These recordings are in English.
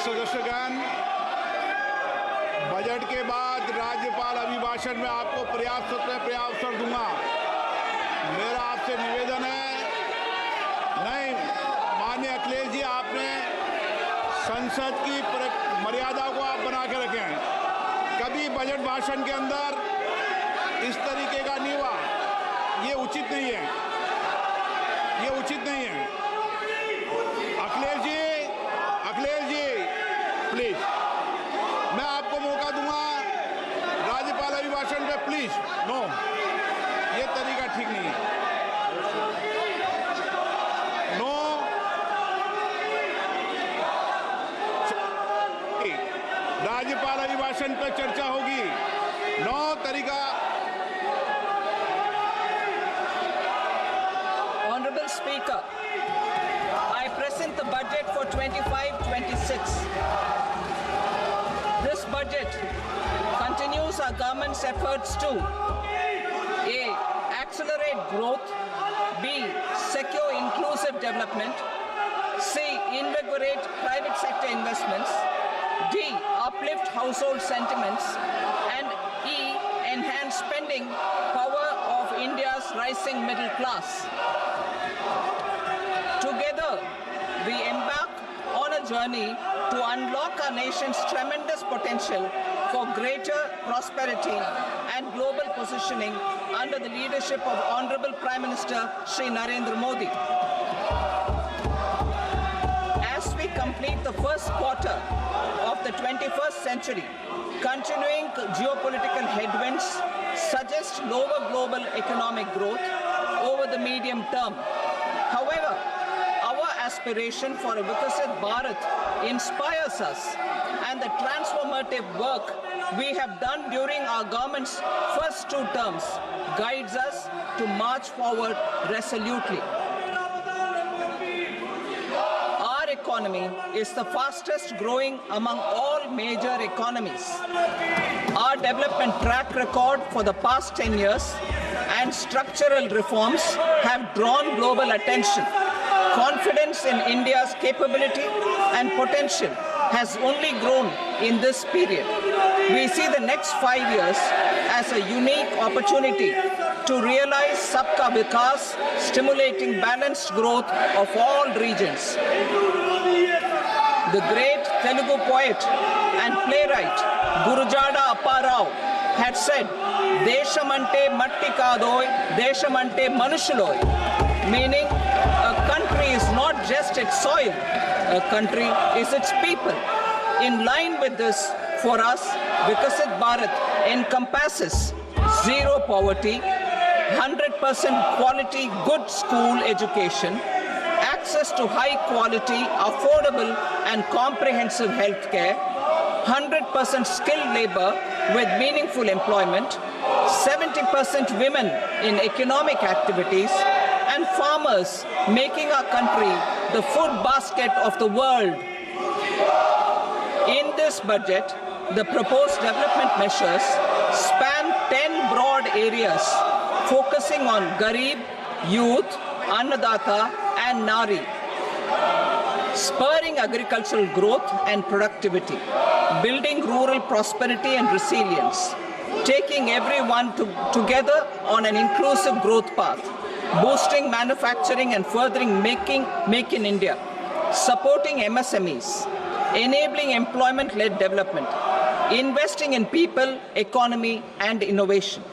सदस्यगण, budget के बाद राज्यपाल अभिभाषण में आपको पर्याप्त अवसर दूंगा। मेरा आपसे निवेदन है, नहीं माननीय अखिलेश जी, आपने संसद की मर्यादा को आप बना के रखे हैं। कभी बजट भाषण के अंदर इस तरीके का नहीं हुआ, ये उचित नहीं है, ये उचित नहीं है। अखिलेश जी प्लीज, मैं आपको मौका दूंगा राज्यपाल अभिभाषण पे, प्लीज। नो, ये तरीका ठीक नहीं है। नो, राज्यपाल अभिभाषण पर चर्चा होगी। नो तरीका। Honorable Speaker, I present the budget for 25-26. This budget continues our government's efforts to A. Accelerate growth, B. Secure inclusive development, C. Invigorate private sector investments, D. Uplift household sentiments, and E. Enhance spending power of India's rising middle class. Together, we embark on a journey to unlock our nation's tremendous potential for greater prosperity and global positioning under the leadership of Honorable Prime Minister Shri Narendra Modi. As we complete the first quarter of the 21st century, continuing geopolitical headwinds suggest lower global economic growth over the medium term. However, our aspiration for a Vikasit Bharat inspires us, and the transformative work we have done during our government's first 2 terms guides us to march forward resolutely. Our economy is the fastest growing among all major economies. Our development track record for the past 10 years and structural reforms have drawn global attention. Confidence in India's capability and potential has only grown in this period. We see the next 5 years as a unique opportunity to realize Sabka Vikas, stimulating balanced growth of all regions. The great Telugu poet and playwright Gurujada Apparao had said, "Deshamante matti kadoy, deshamante manushuloy," meaning a country is not just its soil, a country is its people. In line with this, for us, Vikasit Bharat encompasses zero poverty, 100% quality good school education, access to high quality, affordable and comprehensive health care, 100% skilled labor with meaningful employment, 70% women in economic activities, and farmers making our country the food basket of the world. In this budget, the proposed development measures span 10 broad areas, focusing on Garib, youth, Annadata, and Nari, spurring agricultural growth and productivity, building rural prosperity and resilience, taking everyone together on an inclusive growth path, boosting manufacturing and furthering Make in India, supporting MSMEs, enabling employment-led development, investing in people, economy, and innovation,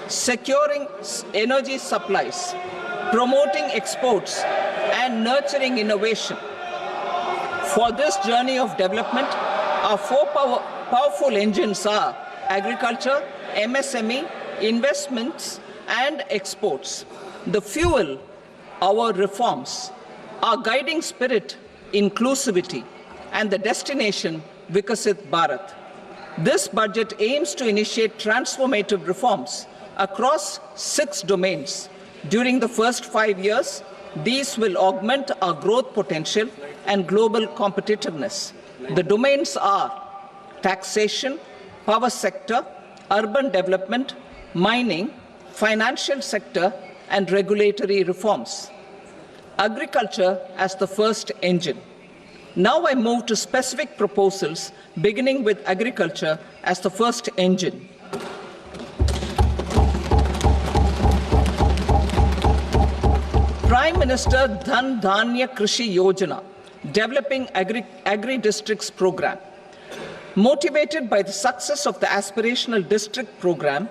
securing energy supplies, promoting exports, and nurturing innovation. For this journey of development, our 4 powerful engines are agriculture, MSME, investments, and exports. The fuel, our reforms, our guiding spirit, inclusivity, and the destination, Vikasit Bharat. This budget aims to initiate transformative reforms across 6 domains. During the first 5 years, these will augment our growth potential and global competitiveness. The domains are taxation, power sector, urban development, mining, financial sector, and regulatory reforms. Agriculture as the first engine. Now I move to specific proposals, beginning with agriculture as the first engine. Prime Minister Dhan Dhanya Krishi Yojana, Developing Agri-Districts Program. Motivated by the success of the Aspirational District Program,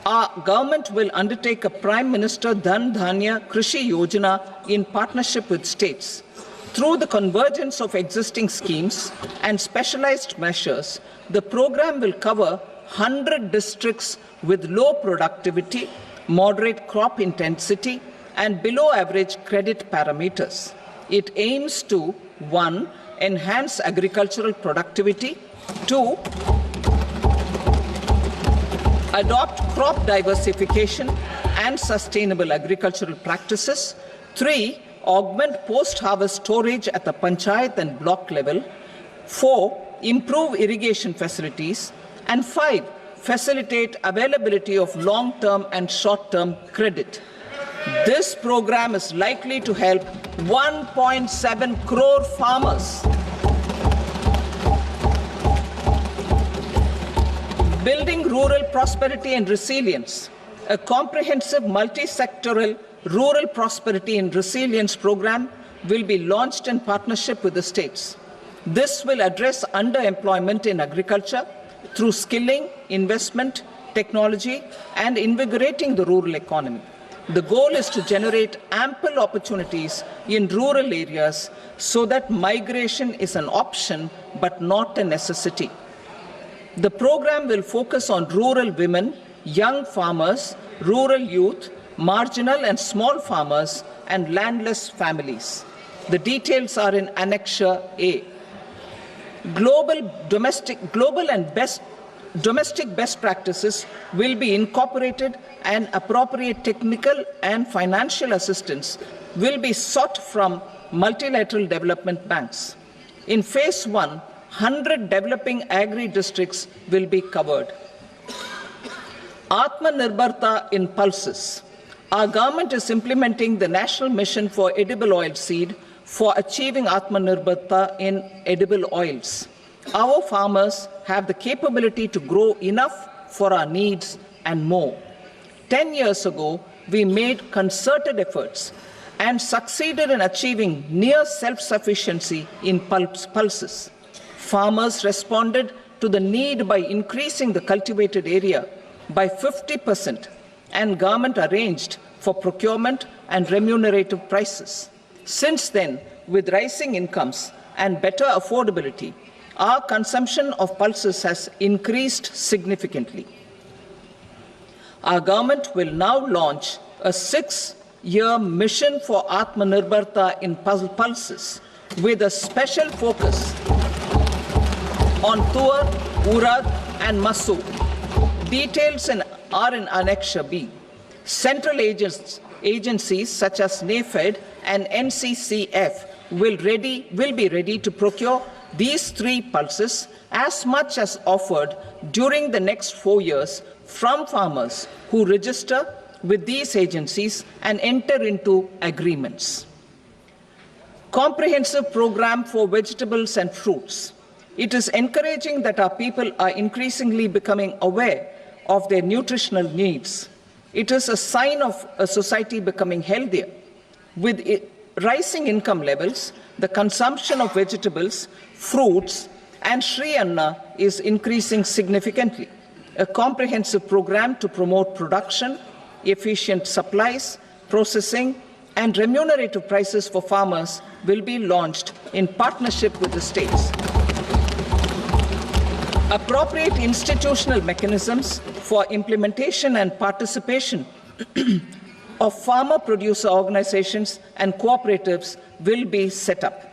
our government will undertake a Prime Minister Dhan Dhanya Krishi Yojana in partnership with states. Through the convergence of existing schemes and specialized measures, the program will cover 100 districts with low productivity, moderate crop intensity, and below average credit parameters. It aims to 1. Enhance agricultural productivity, 2. Adopt crop diversification and sustainable agricultural practices, 3. Augment post-harvest storage at the panchayat and block level, 4. Improve irrigation facilities, and 5. Facilitate availability of long-term and short-term credit. This program is likely to help 1.7 crore farmers. Building rural prosperity and resilience. A comprehensive multi-sectoral rural prosperity and resilience program will be launched in partnership with the states. This will address underemployment in agriculture through skilling, investment, technology, and invigorating the rural economy. The goal is to generate ample opportunities in rural areas so that migration is an option but not a necessity. The program will focus on rural women, young farmers, rural youth, marginal and small farmers, and landless families. The details are in Annexure A. Domestic best practices will be incorporated, and appropriate technical and financial assistance will be sought from multilateral development banks. In Phase 1, 100 developing agri-districts will be covered. Atmanirbharta in pulses. Our government is implementing the National Mission for Edible Oilseed for achieving Atmanirbharta in edible oils. Our farmers have the capability to grow enough for our needs and more. 10 years ago, we made concerted efforts and succeeded in achieving near self-sufficiency in pulses. Farmers responded to the need by increasing the cultivated area by 50%, and government arranged for procurement and remunerative prices. Since then, with rising incomes and better affordability, our consumption of pulses has increased significantly. Our government will now launch a 6-year mission for Atmanirbharta in pulses with a special focus on Tuar, Urad, and Masoor. Details are in Annexure B. Central agencies such as NAFED and NCCF will be ready to procure these 3 pulses as much as offered during the next 4 years from farmers who register with these agencies and enter into agreements. Comprehensive program for vegetables and fruits. It is encouraging that our people are increasingly becoming aware of their nutritional needs. It is a sign of a society becoming healthier. With rising income levels, the consumption of vegetables, fruits, and Shri Anna is increasing significantly. A comprehensive program to promote production, efficient supplies, processing, and remunerative prices for farmers will be launched in partnership with the states. Appropriate institutional mechanisms for implementation and participation of farmer producer organizations and cooperatives will be set up.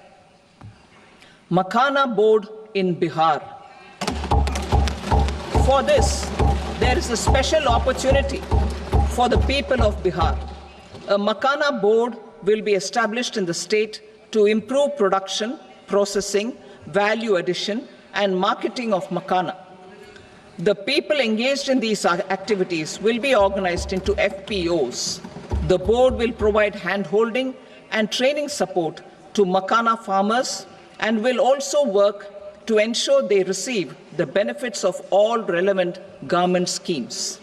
Makhana Board in Bihar. For this, there is a special opportunity for the people of Bihar. A Makhana Board will be established in the state to improve production, processing, value addition, and marketing of makhana. The people engaged in these activities will be organized into FPOs. The board will provide hand-holding and training support to makhana farmers and will also work to ensure they receive the benefits of all relevant government schemes.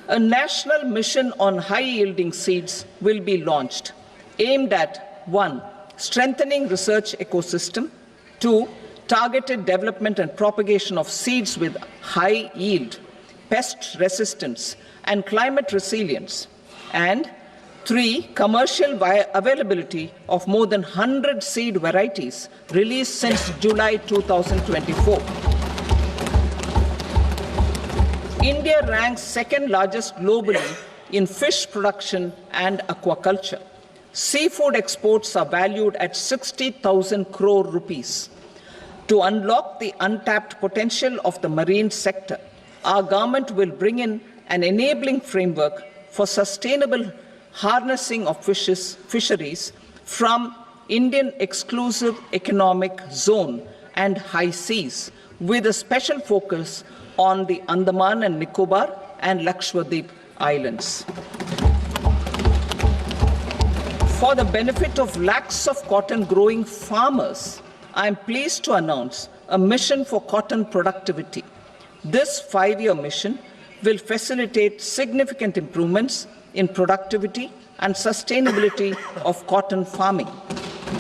A national mission on high-yielding seeds will be launched, aimed at 1. Strengthening research ecosystem, 2. Targeted development and propagation of seeds with high yield, pest resistance, and climate resilience, and 3. Commercial availability of more than 100 seed varieties released since July 2024. India ranks second largest globally in fish production and aquaculture. Seafood exports are valued at 60,000 crore rupees. To unlock the untapped potential of the marine sector, our government will bring in an enabling framework for sustainable harnessing of fisheries from Indian exclusive economic zone and high seas, with a special focus on the Andaman and Nicobar and Lakshadweep Islands. For the benefit of lakhs of cotton growing farmers, I am pleased to announce a mission for cotton productivity. This 5-year mission will facilitate significant improvements in productivity and sustainability of cotton farming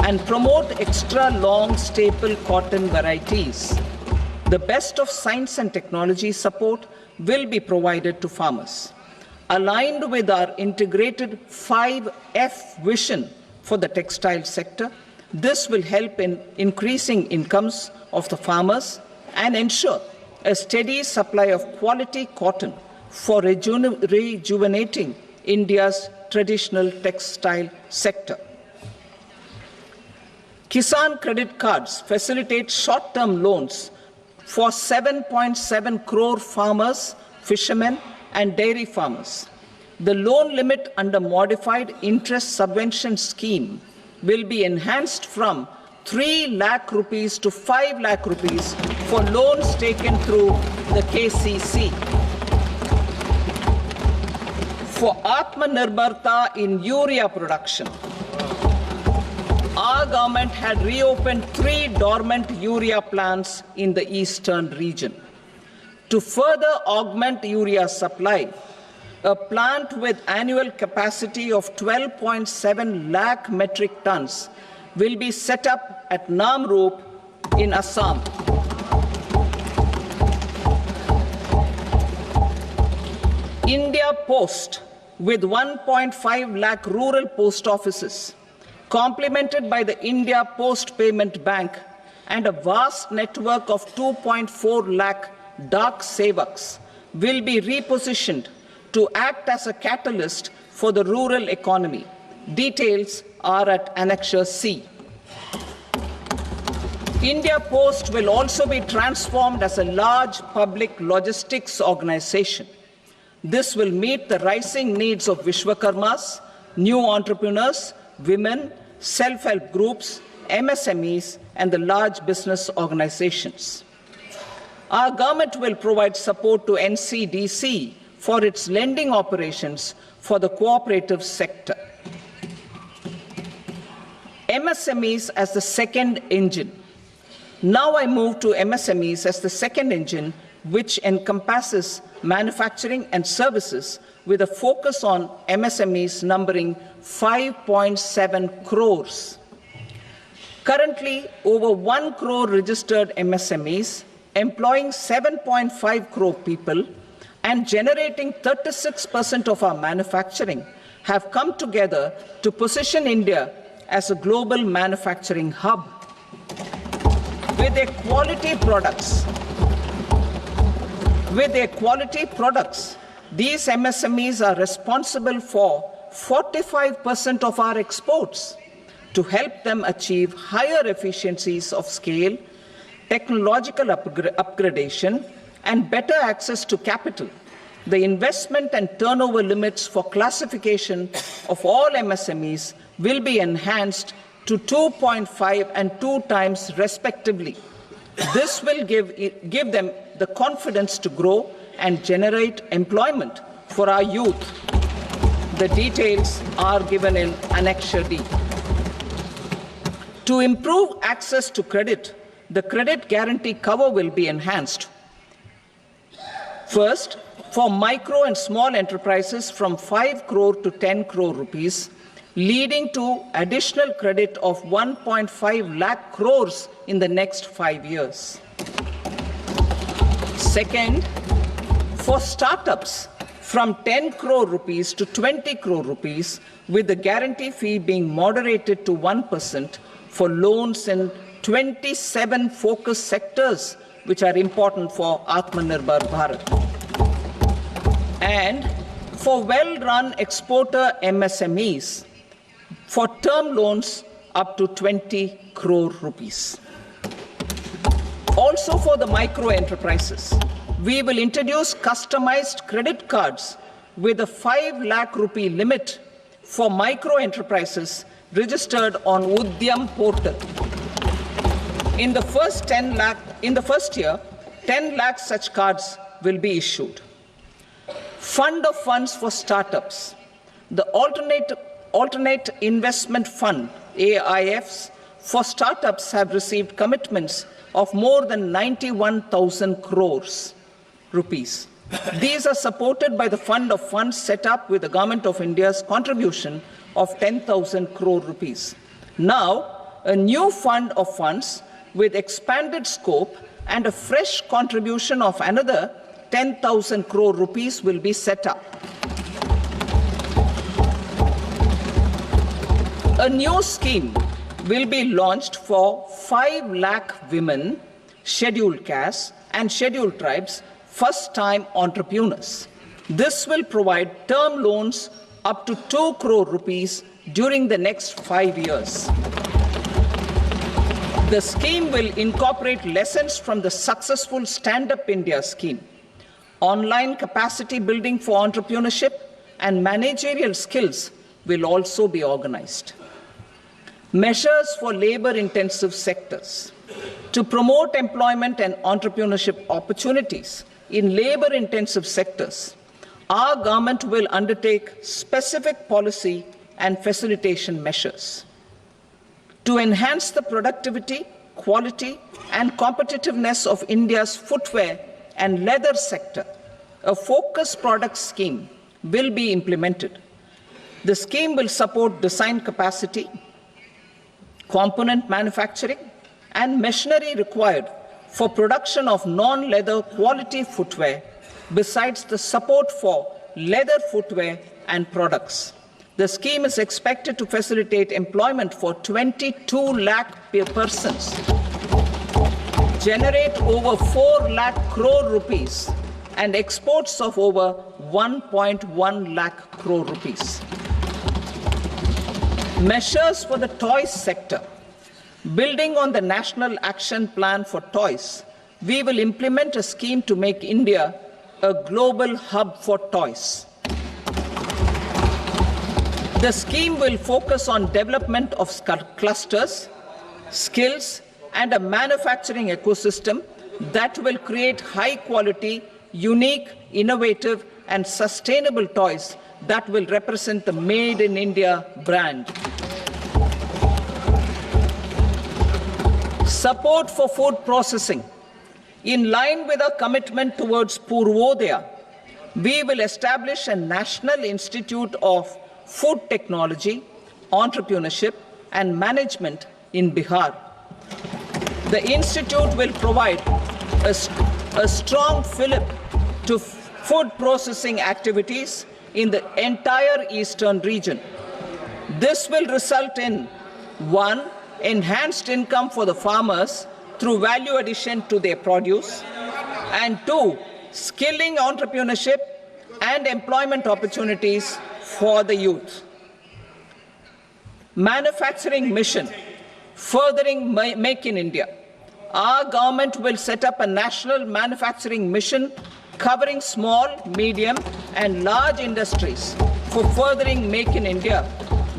and promote extra long staple cotton varieties. The best of science and technology support will be provided to farmers. Aligned with our integrated 5F vision for the textile sector, this will help in increasing incomes of the farmers and ensure a steady supply of quality cotton for rejuvenating India's traditional textile sector. Kisan credit cards facilitate short-term loans for 7.7 crore farmers, fishermen, and dairy farmers. The loan limit under modified interest subvention scheme will be enhanced from 3 lakh rupees to 5 lakh rupees for loans taken through the KCC. For Atmanirbharta in urea production, our government had reopened 3 dormant urea plants in the eastern region. To further augment urea supply, a plant with annual capacity of 12.7 lakh metric tons will be set up at Namrup in Assam. India Post, with 1.5 lakh rural post offices, complemented by the India Post Payment Bank and a vast network of 2.4 lakh Dak Sevaks, will be repositioned to act as a catalyst for the rural economy. Details are at Annexure C. India Post will also be transformed as a large public logistics organization. This will meet the rising needs of Vishwakarmas, new entrepreneurs, women, self-help groups, MSMEs, and the large business organizations. Our government will provide support to NCDC for its lending operations for the cooperative sector. MSMEs as the second engine. Now I move to MSMEs as the second engine, which encompasses manufacturing and services with a focus on MSMEs numbering 5.7 crores. Currently, over 1 crore registered MSMEs, employing 7.5 crore people and generating 36% of our manufacturing, have come together to position India as a global manufacturing hub. With their quality products, these MSMEs are responsible for 45% of our exports. To help them achieve higher efficiencies of scale, technological upgradation, and better access to capital, the investment and turnover limits for classification of all MSMEs will be enhanced to 2.5 and 2 times respectively. This will give them the confidence to grow and generate employment for our youth. The details are given in Annexure D. To improve access to credit, the credit guarantee cover will be enhanced. First, for micro and small enterprises from 5 crore to 10 crore rupees, leading to additional credit of 1.5 lakh crores in the next 5 years. Second, for startups from 10 crore rupees to 20 crore rupees, with the guarantee fee being moderated to 1% for loans in 27 focus sectors which are important for Atmanirbhar Bharat. And for well-run exporter MSMEs, for term loans up to 20 crore rupees. Also for the micro enterprises, we will introduce customized credit cards with a 5 lakh rupee limit for micro enterprises registered on Udyam portal. In the first year, 10 lakh such cards will be issued. Fund of funds for startups. The Alternate Investment Fund, AIFs, for startups have received commitments of more than 91,000 crores rupees. These are supported by the fund of funds set up with the Government of India's contribution of 10,000 crore rupees. Now, a new fund of funds with expanded scope and a fresh contribution of another 10,000 crore rupees will be set up. A new scheme will be launched for 5 lakh women, scheduled castes and scheduled tribes, first-time entrepreneurs. This will provide term loans up to 2 crore rupees during the next 5 years. The scheme will incorporate lessons from the successful Stand Up India scheme. Online capacity building for entrepreneurship and managerial skills will also be organized. Measures for labor-intensive sectors. To promote employment and entrepreneurship opportunities in labor-intensive sectors, our government will undertake specific policy and facilitation measures. To enhance the productivity, quality, and competitiveness of India's footwear and leather sector, a focused product scheme will be implemented. The scheme will support design capacity, component manufacturing, and machinery required for production of non-leather quality footwear, besides the support for leather footwear and products. The scheme is expected to facilitate employment for 22 lakh persons, generate over 4 lakh crore rupees, and exports of over 1.1 lakh crore rupees. Measures for the toys sector. Building on the National Action Plan for Toys, we will implement a scheme to make India a global hub for toys. The scheme will focus on development of clusters, skills, and a manufacturing ecosystem that will create high-quality, unique, innovative, and sustainable toys that will represent the Made in India brand. Support for food processing. In line with our commitment towards Purvodaya, we will establish a National Institute of Food Technology, Entrepreneurship and Management in Bihar. The institute will provide a strong fillip to food processing activities in the entire eastern region. This will result in 1. Enhanced income for the farmers through value addition to their produce, and 2. Skilling entrepreneurship and employment opportunities for the youth. Manufacturing mission, furthering Make in India. Our government will set up a national manufacturing mission covering small, medium, and large industries for furthering Make in India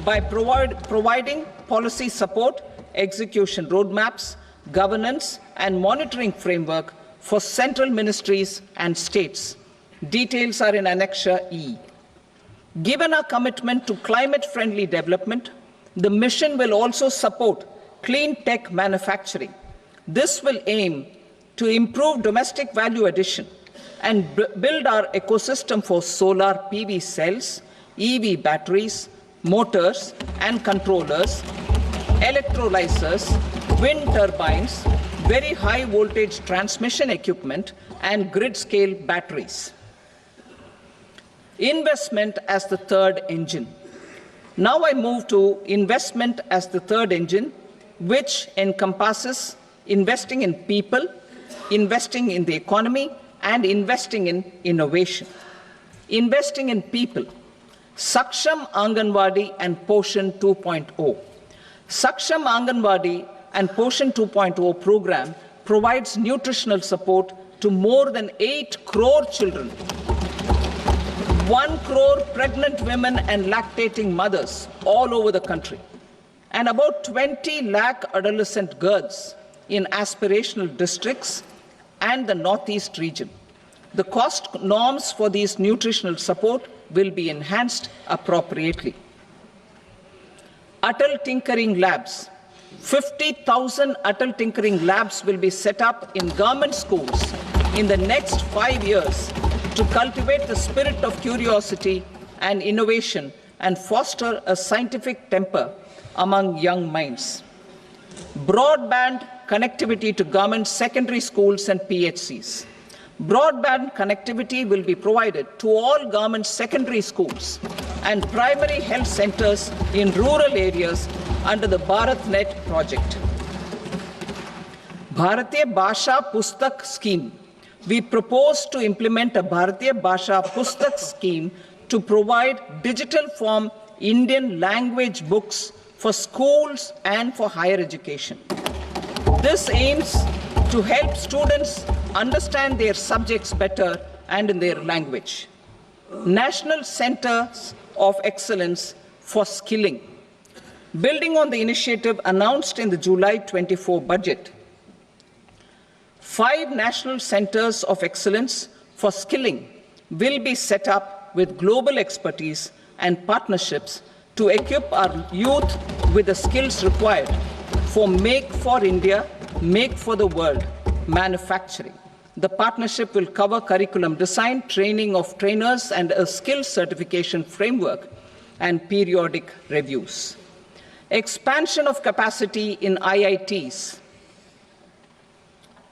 by providing policy support, execution roadmaps, governance, and monitoring framework for central ministries and states. Details are in Annexure E. Given our commitment to climate-friendly development, the mission will also support clean tech manufacturing. This will aim to improve domestic value addition and build our ecosystem for solar PV cells, EV batteries, motors and controllers, electrolyzers, wind turbines, very high voltage transmission equipment, and grid scale batteries. Investment as the third engine. Now I move to investment as the third engine, which encompasses investing in people, investing in the economy, and investing in innovation. Investing in people. Saksham Anganwadi and Poshan 2.0. Saksham Anganwadi and Poshan 2.0 program provides nutritional support to more than 8 crore children, 1 crore pregnant women and lactating mothers all over the country, and about 20 lakh adolescent girls in aspirational districts and the Northeast region. The cost norms for these nutritional support will be enhanced appropriately. Atal Tinkering Labs. 50,000 Atal Tinkering Labs will be set up in government schools in the next 5 years to cultivate the spirit of curiosity and innovation and foster a scientific temper among young minds. Broadband connectivity to government secondary schools and PHCs. Broadband connectivity will be provided to all government secondary schools and primary health centers in rural areas under the BharatNet project. Bharatiya Bhasha Pustak Scheme. We propose to implement a Bharatiya Bhasha Pustak scheme to provide digital form Indian language books for schools and for higher education. This aims to help students understand their subjects better and in their language. National Centers of Excellence for Skilling. Building on the initiative announced in the July 24 budget, 5 national centers of excellence for skilling will be set up with global expertise and partnerships to equip our youth with the skills required for Make for India, Make for the World manufacturing. The partnership will cover curriculum design, training of trainers, and a skills certification framework and periodic reviews. Expansion of capacity in IITs.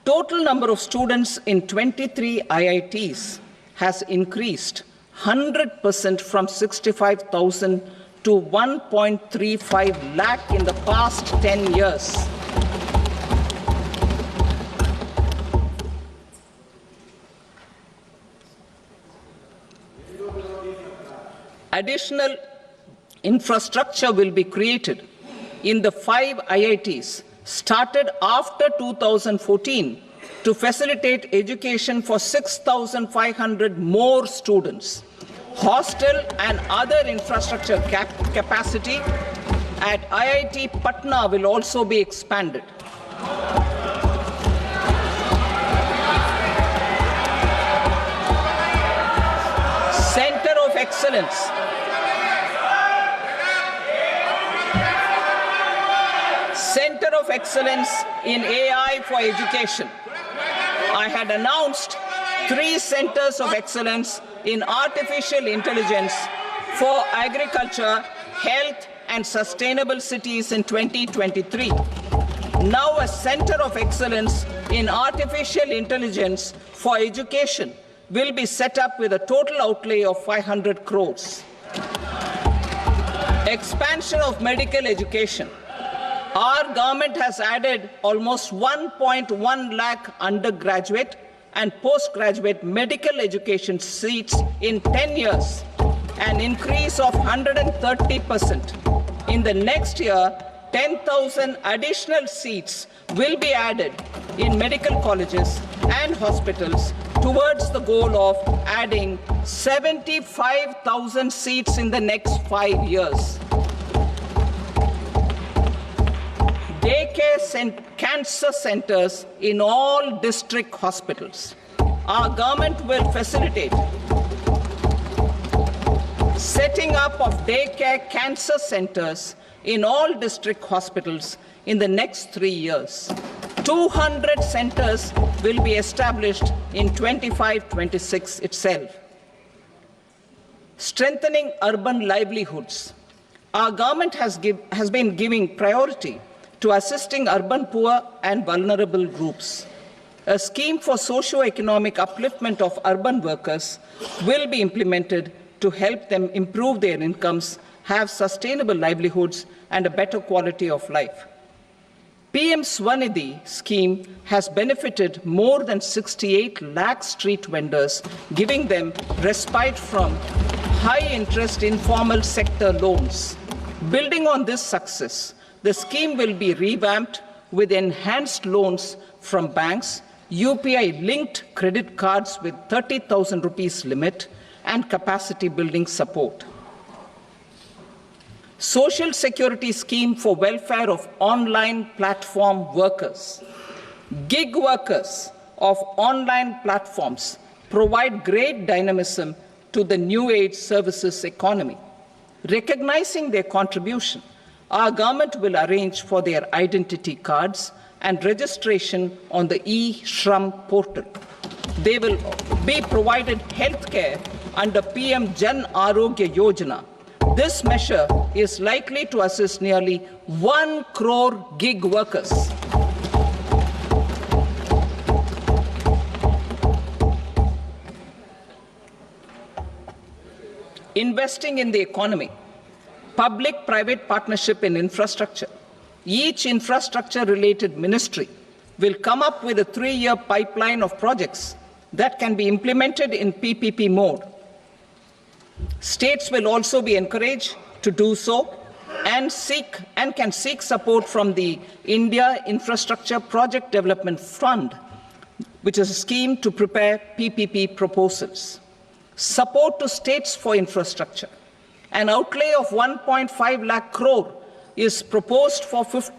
Total number of students in 23 IITs has increased 100% from 65,000 to 1.35 lakh in the past 10 years. Additional infrastructure will be created in the 5 IITs started after 2014 to facilitate education for 6,500 more students. Hostel and other infrastructure capacity at IIT Patna will also be expanded. Center of Excellence. Center of Excellence in AI for Education. I had announced 3 centers of excellence in artificial intelligence for agriculture, health, and sustainable cities in 2023. Now a center of excellence in artificial intelligence for education will be set up with a total outlay of 500 crores. Expansion of medical education. Our government has added almost 1.1 lakh undergraduate and postgraduate medical education seats in 10 years, an increase of 130%. In the next year, 10,000 additional seats will be added in medical colleges and hospitals towards the goal of adding 75,000 seats in the next 5 years. Daycare cancer centers in all district hospitals. Our government will facilitate setting up of daycare cancer centers in all district hospitals in the next 3 years. 200 centers will be established in 25-26 itself. Strengthening urban livelihoods. Our government has been giving priority to assisting urban poor and vulnerable groups. A scheme for socio-economic upliftment of urban workers will be implemented to help them improve their incomes, have sustainable livelihoods, and a better quality of life. PM Swanidhi scheme has benefited more than 68 lakh street vendors, giving them respite from high-interest informal sector loans. Building on this success, the scheme will be revamped with enhanced loans from banks, UPI-linked credit cards with 30,000 rupees limit, and capacity building support. Social Security Scheme for welfare of online platform workers. Gig workers of online platforms provide great dynamism to the new age services economy. Recognizing their contribution, our government will arrange for their identity cards and registration on the e-Shram portal. They will be provided healthcare under PM Jan Arogya Yojana. This measure is likely to assist nearly 1 crore gig workers. Investing in the economy. Public-private partnership in infrastructure. Each infrastructure-related ministry will come up with a 3-year pipeline of projects that can be implemented in PPP mode. States will also be encouraged to do so and can seek support from the India Infrastructure Project Development Fund, which is a scheme to prepare PPP proposals. Support to states for infrastructure. An outlay of 1.5 lakh crore is proposed for the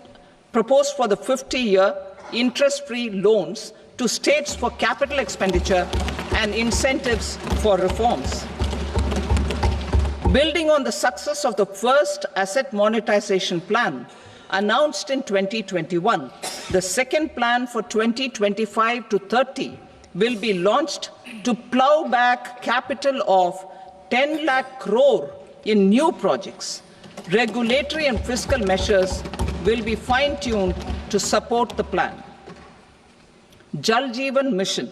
50-year interest-free loans to states for capital expenditure and incentives for reforms. Building on the success of the first asset monetization plan announced in 2021, the second plan for 2025 to 30 will be launched to plow back capital of 10 lakh crore in new projects. Regulatory and fiscal measures will be fine-tuned to support the plan. Jal Jeevan Mission.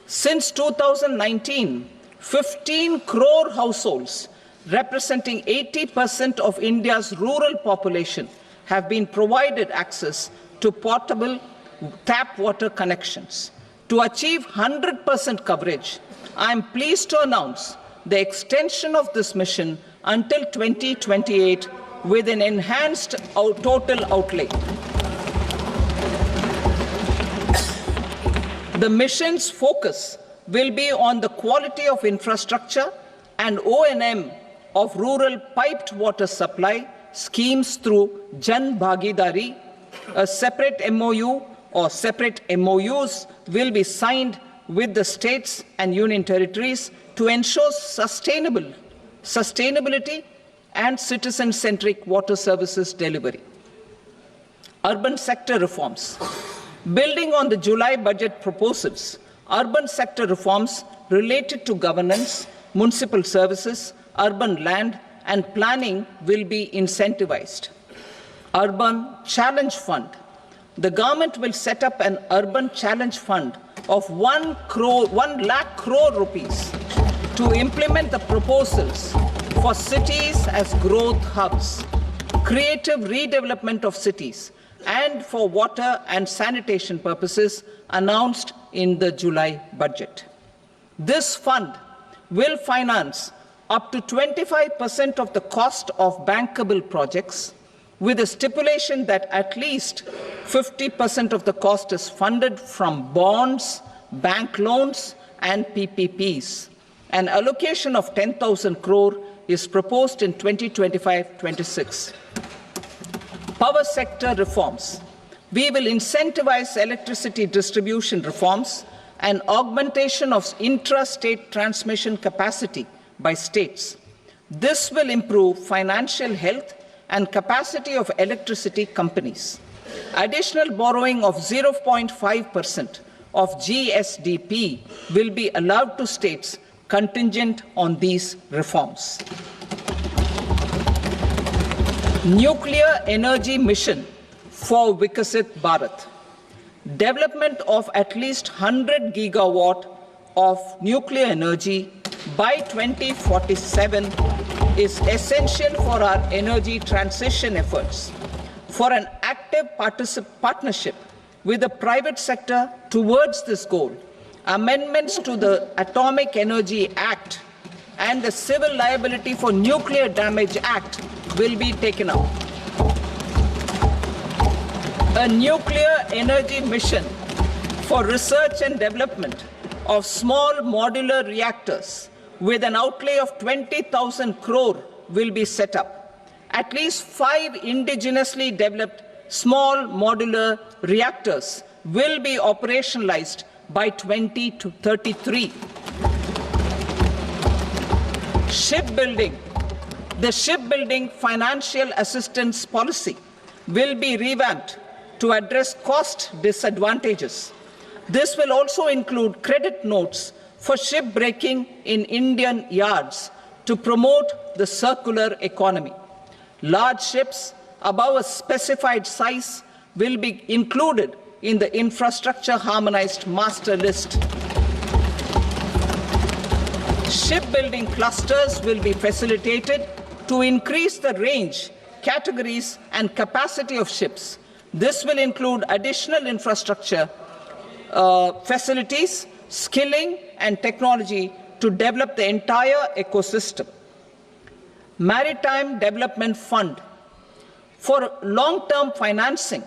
Since 2019, 15 crore households representing 80% of India's rural population have been provided access to portable tap water connections. To achieve 100% coverage, I am pleased to announce the extension of this mission until 2028 with an enhanced total outlay. The mission's focus will be on the quality of infrastructure and O&M of rural piped water supply schemes through Jan Bhagidari. A separate MOU or separate MOUs will be signed with the states and union territories to ensure sustainability and citizen-centric water services delivery. Urban sector reforms. Building on the July budget proposals, urban sector reforms related to governance, municipal services, urban land and planning will be incentivized. Urban Challenge Fund. The government will set up an urban challenge fund of 1 lakh crore rupees to implement the proposals for cities as growth hubs, creative redevelopment of cities, and for water and sanitation purposes announced in the July budget. This fund will finance up to 25% of the cost of bankable projects, with a stipulation that at least 50% of the cost is funded from bonds, bank loans, and PPPs. An allocation of 10,000 crore is proposed in 2025-26. Power sector reforms. We will incentivize electricity distribution reforms and augmentation of intra-state transmission capacity by states. This will improve financial health and capacity of electricity companies. Additional borrowing of 0.5% of GSDP will be allowed to states contingent on these reforms. Nuclear energy mission for Vikasit Bharat. Development of at least 100 gigawatt of nuclear energy by 2047 is essential for our energy transition efforts. For an active partnership with the private sector towards this goal, amendments to the Atomic Energy Act and the Civil Liability for Nuclear Damage Act will be taken up. A nuclear energy mission for research and development of small modular reactors with an outlay of 20,000 crore will be set up. At least 5 indigenously developed small modular reactors will be operationalized by 2033. Shipbuilding. The shipbuilding financial assistance policy will be revamped to address cost disadvantages. This will also include credit notes for shipbreaking in Indian yards to promote the circular economy. Large ships above a specified size will be included in the infrastructure harmonized master list. Shipbuilding clusters will be facilitated to increase the range, categories, and capacity of ships. This will include additional infrastructure, facilities, skilling, and technology to develop the entire ecosystem. Maritime Development Fund. For long-term financing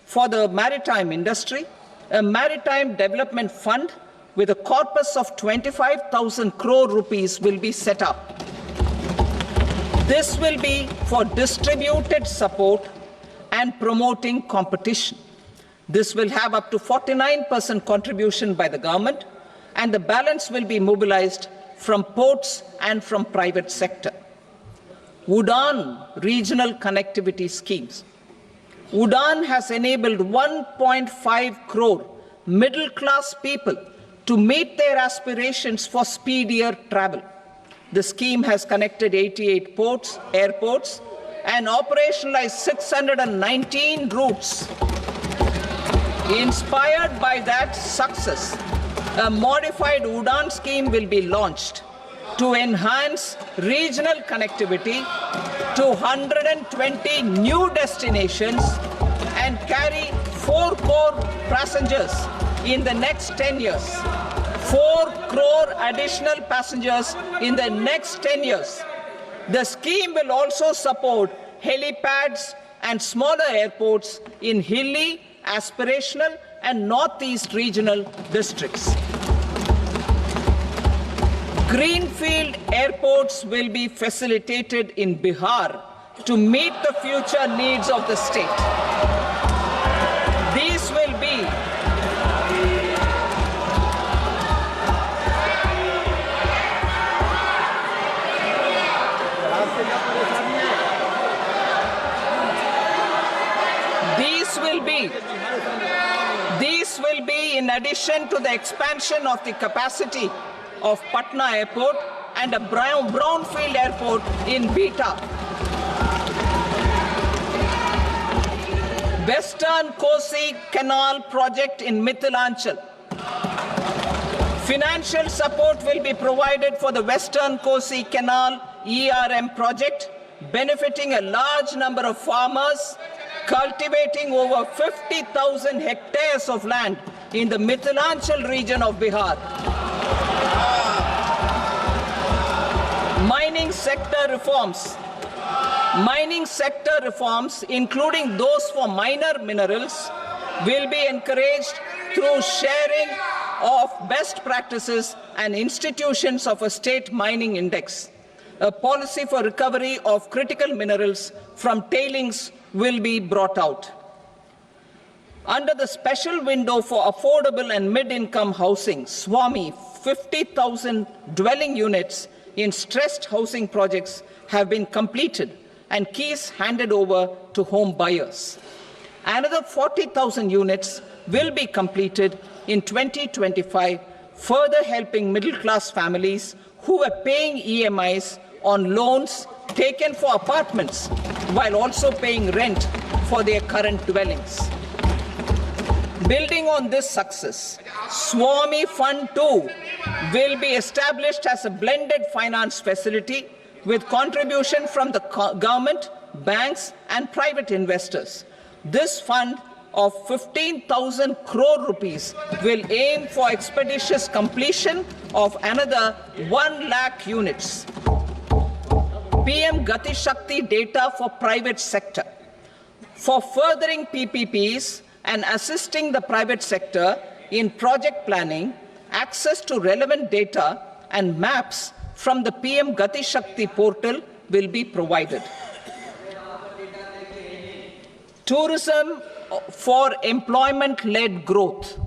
for the maritime industry, a Maritime Development Fund with a corpus of 25,000 crore rupees will be set up. This will be for distributed support and promoting competition. This will have up to 49% contribution by the government, and the balance will be mobilized from ports and from private sector. UDAN regional connectivity schemes. UDAN has enabled 1.5 crore middle-class people to meet their aspirations for speedier travel. The scheme has connected 88 ports, airports, and operationalized 619 routes. Inspired by that success, a modified UDAN scheme will be launched to enhance regional connectivity to 120 new destinations and carry 4 crore passengers in the next 10 years. 4 crore additional passengers in the next 10 years. The scheme will also support helipads and smaller airports in hilly, aspirational, and northeast regional districts. Greenfield airports will be facilitated in Bihar to meet the future needs of the state. These will be in addition to the expansion of the capacity of Patna Airport and a brownfield airport in Beta. Western Kosi Canal project in Mithilanchal. Financial support will be provided for the Western Kosi Canal ERM project, benefiting a large number of farmers, cultivating over 50,000 hectares of land in the Mithilanchal region of Bihar. Mining sector reforms. Mining sector reforms, including those for minor minerals, will be encouraged through sharing of best practices and institutions of a state mining index. A policy for recovery of critical minerals from tailings will be brought out. Under the special window for affordable and mid-income housing, SWAMI, 50,000 dwelling units in stressed housing projects have been completed and keys handed over to home buyers. Another 40,000 units will be completed in 2025, further helping middle-class families who are paying EMIs on loans taken for apartments while also paying rent for their current dwellings. Building on this success, Swami Fund 2 will be established as a blended finance facility with contribution from the government, banks and private investors. This fund of 15,000 crore rupees will aim for expeditious completion of another 1 lakh units. PM Gati Shakti data for private sector. For furthering PPPs and assisting the private sector in project planning, access to relevant data and maps from the PM Gati Shakti portal will be provided. Tourism for employment-led growth.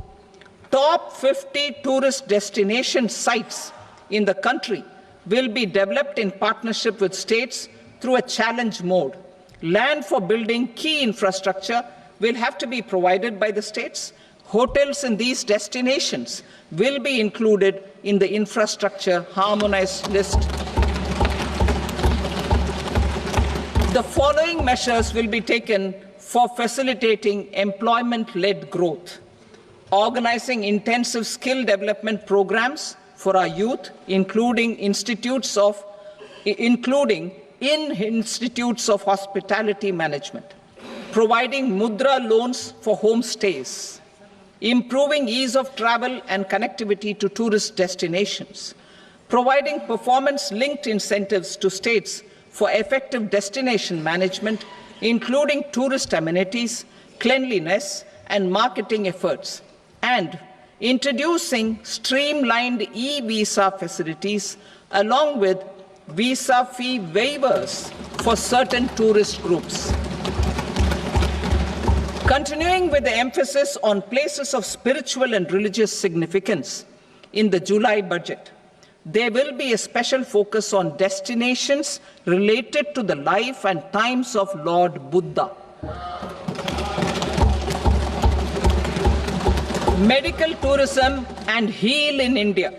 Top 50 tourist destination sites in the country will be developed in partnership with states through a challenge mode. Land for building key infrastructure will have to be provided by the states. Hotels in these destinations will be included in the infrastructure harmonized list. The following measures will be taken for facilitating employment-led growth. Organizing intensive skill development programs for our youth, including in institutes of hospitality management. Providing Mudra loans for homestays. Improving ease of travel and connectivity to tourist destinations. Providing performance-linked incentives to states for effective destination management, including tourist amenities, cleanliness, and marketing efforts. And introducing streamlined e-visa facilities along with visa fee waivers for certain tourist groups. Continuing with the emphasis on places of spiritual and religious significance, in the July budget, there will be a special focus on destinations related to the life and times of Lord Buddha. Medical tourism and heal in India.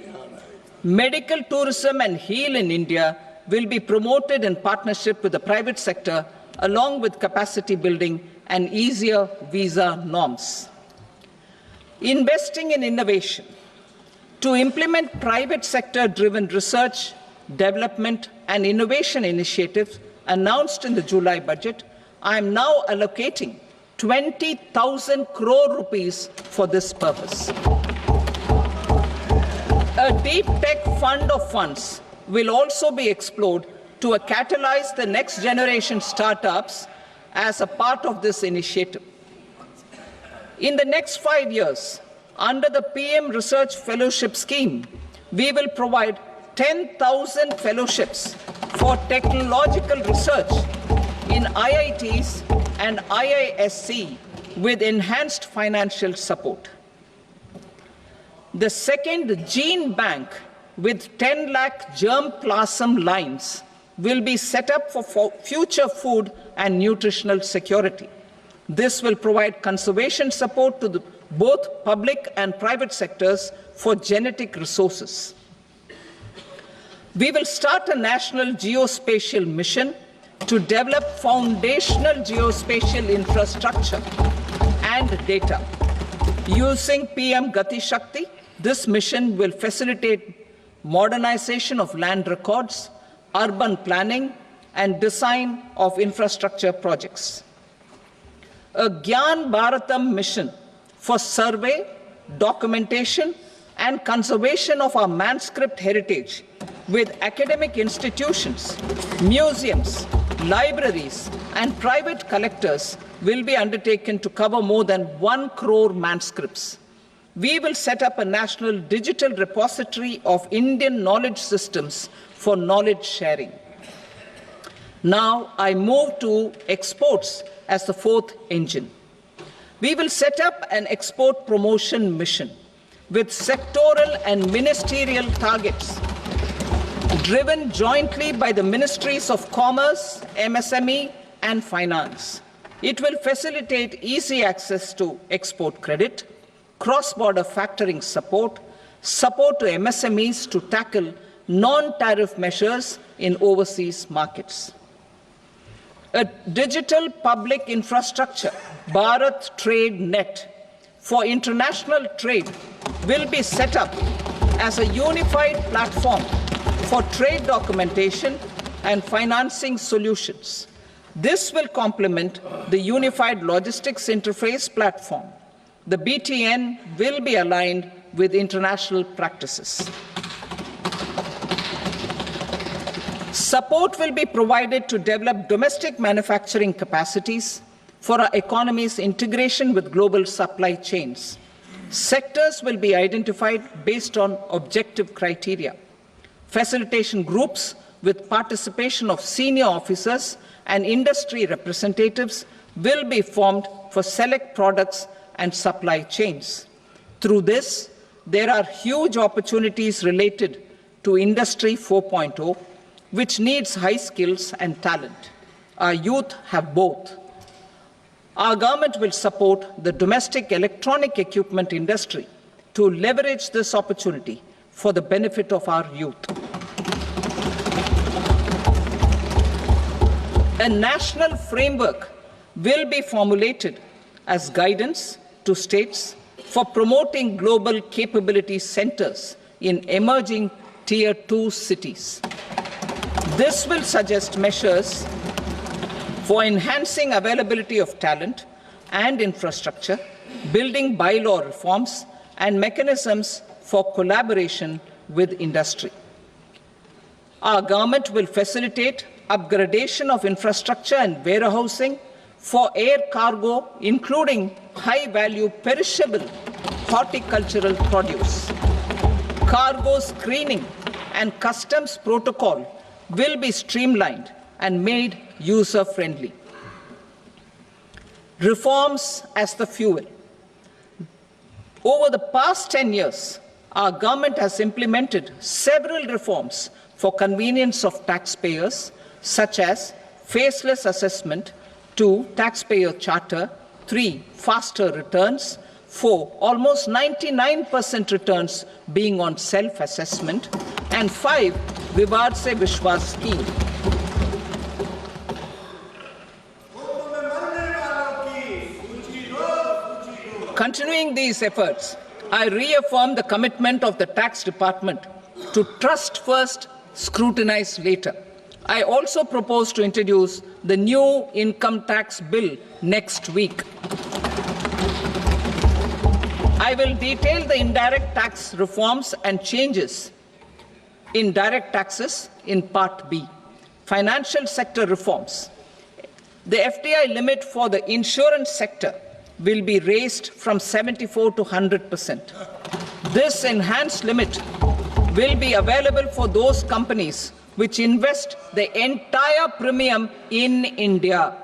Medical tourism and heal in India will be promoted in partnership with the private sector, along with capacity building and easier visa norms. Investing in innovation. To implement private sector-driven research, development and innovation initiatives announced in the July budget, I am now allocating 20,000 crore rupees for this purpose. A deep tech fund of funds will also be explored to catalyze the next generation startups as a part of this initiative. In the next 5 years, under the PM Research Fellowship Scheme, we will provide 10,000 fellowships for technological research in IITs and IISc with enhanced financial support. The second gene bank with 10 lakh germplasm lines will be set up for future food and nutritional security. This will provide conservation support to both public and private sectors for genetic resources. We will start a national geospatial mission to develop foundational geospatial infrastructure and data. Using PM Gati Shakti, this mission will facilitate modernization of land records, urban planning, and design of infrastructure projects. A Gyan Bharatam mission for survey, documentation, and conservation of our manuscript heritage with academic institutions, museums, libraries, and private collectors will be undertaken to cover more than 1 crore manuscripts. We will set up a national digital repository of Indian knowledge systems for knowledge sharing. Now I move to exports as the fourth engine. We will set up an export promotion mission with sectoral and ministerial targets. driven jointly by the Ministries of Commerce, MSME, and Finance. It will facilitate easy access to export credit, cross-border factoring support, support to MSMEs to tackle non-tariff measures in overseas markets. A digital public infrastructure, Bharat Trade Net, for international trade will be set up as a unified platform for trade documentation and financing solutions. This will complement the Unified Logistics Interface platform. The BTN will be aligned with international practices. Support will be provided to develop domestic manufacturing capacities for our economy's integration with global supply chains. Sectors will be identified based on objective criteria. Facilitation groups with participation of senior officers and industry representatives will be formed for select products and supply chains. Through this, there are huge opportunities related to Industry 4.0, which needs high skills and talent. Our youth have both. Our government will support the domestic electronic equipment industry to leverage this opportunity for the benefit of our youth. A national framework will be formulated as guidance to states for promoting global capability centers in emerging Tier 2 cities. This will suggest measures for enhancing availability of talent and infrastructure, building bylaw reforms, and mechanisms for collaboration with industry. Our government will facilitate upgradation of infrastructure and warehousing for air cargo, including high-value perishable horticultural produce. Cargo screening and customs protocol will be streamlined and made user-friendly. Reforms as the fuel. Over the past 10 years, our government has implemented several reforms for convenience of taxpayers, such as faceless assessment, 2, taxpayer charter, 3, faster returns, 4, almost 99% returns being on self-assessment, and 5, Vivad Se Vishwas scheme. Continuing these efforts, I reaffirm the commitment of the Tax Department to trust first, scrutinize later. I also propose to introduce the new income tax bill next week. I will detail the indirect tax reforms and changes in direct taxes in Part B. Financial sector reforms. The FDI limit for the insurance sector will be raised from 74 to 100%. This enhanced limit will be available for those companies which invest the entire premium in India.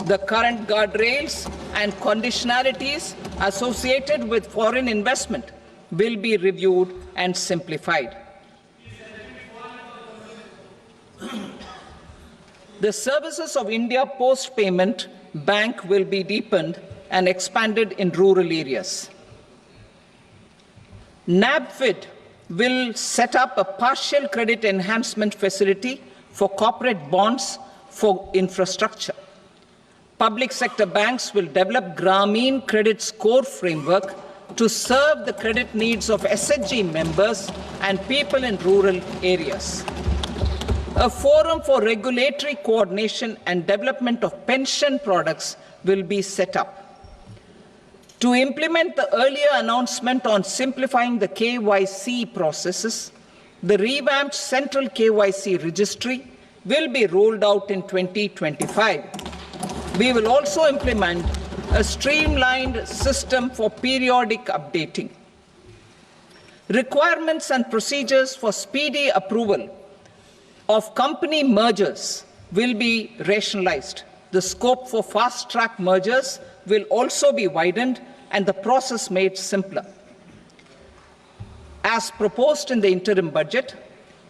The current guardrails and conditionalities associated with foreign investment will be reviewed and simplified. The services of India Post Payment Bank will be deepened and expanded in rural areas. NABFID will set up a partial credit enhancement facility for corporate bonds for infrastructure. Public sector banks will develop Grameen Credit Score framework to serve the credit needs of SHG members and people in rural areas. A forum for regulatory coordination and development of pension products will be set up. To implement the earlier announcement on simplifying the KYC processes, the revamped Central KYC Registry will be rolled out in 2025. We will also implement a streamlined system for periodic updating. Requirements and procedures for speedy approval of company mergers will be rationalized. The scope for fast-track mergers will also be widened and the process made simpler. As proposed in the interim budget,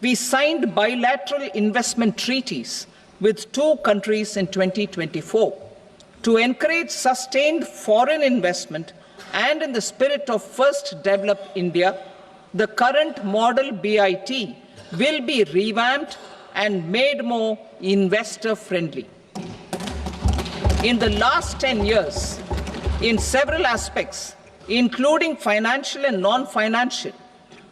We signed bilateral investment treaties with 2 countries in 2024 to encourage sustained foreign investment, and in the spirit of First Develop India, the current model BIT will be revamped and made more investor-friendly. In the last 10 years, in several aspects, including financial and non-financial,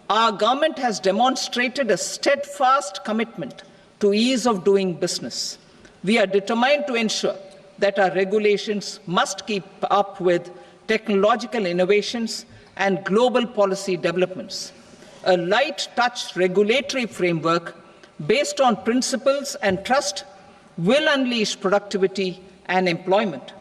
our government has demonstrated a steadfast commitment to ease of doing business. We are determined to ensure that our regulations must keep up with technological innovations and global policy developments. A light-touch regulatory framework based on principles and trust will unleash productivity and employment.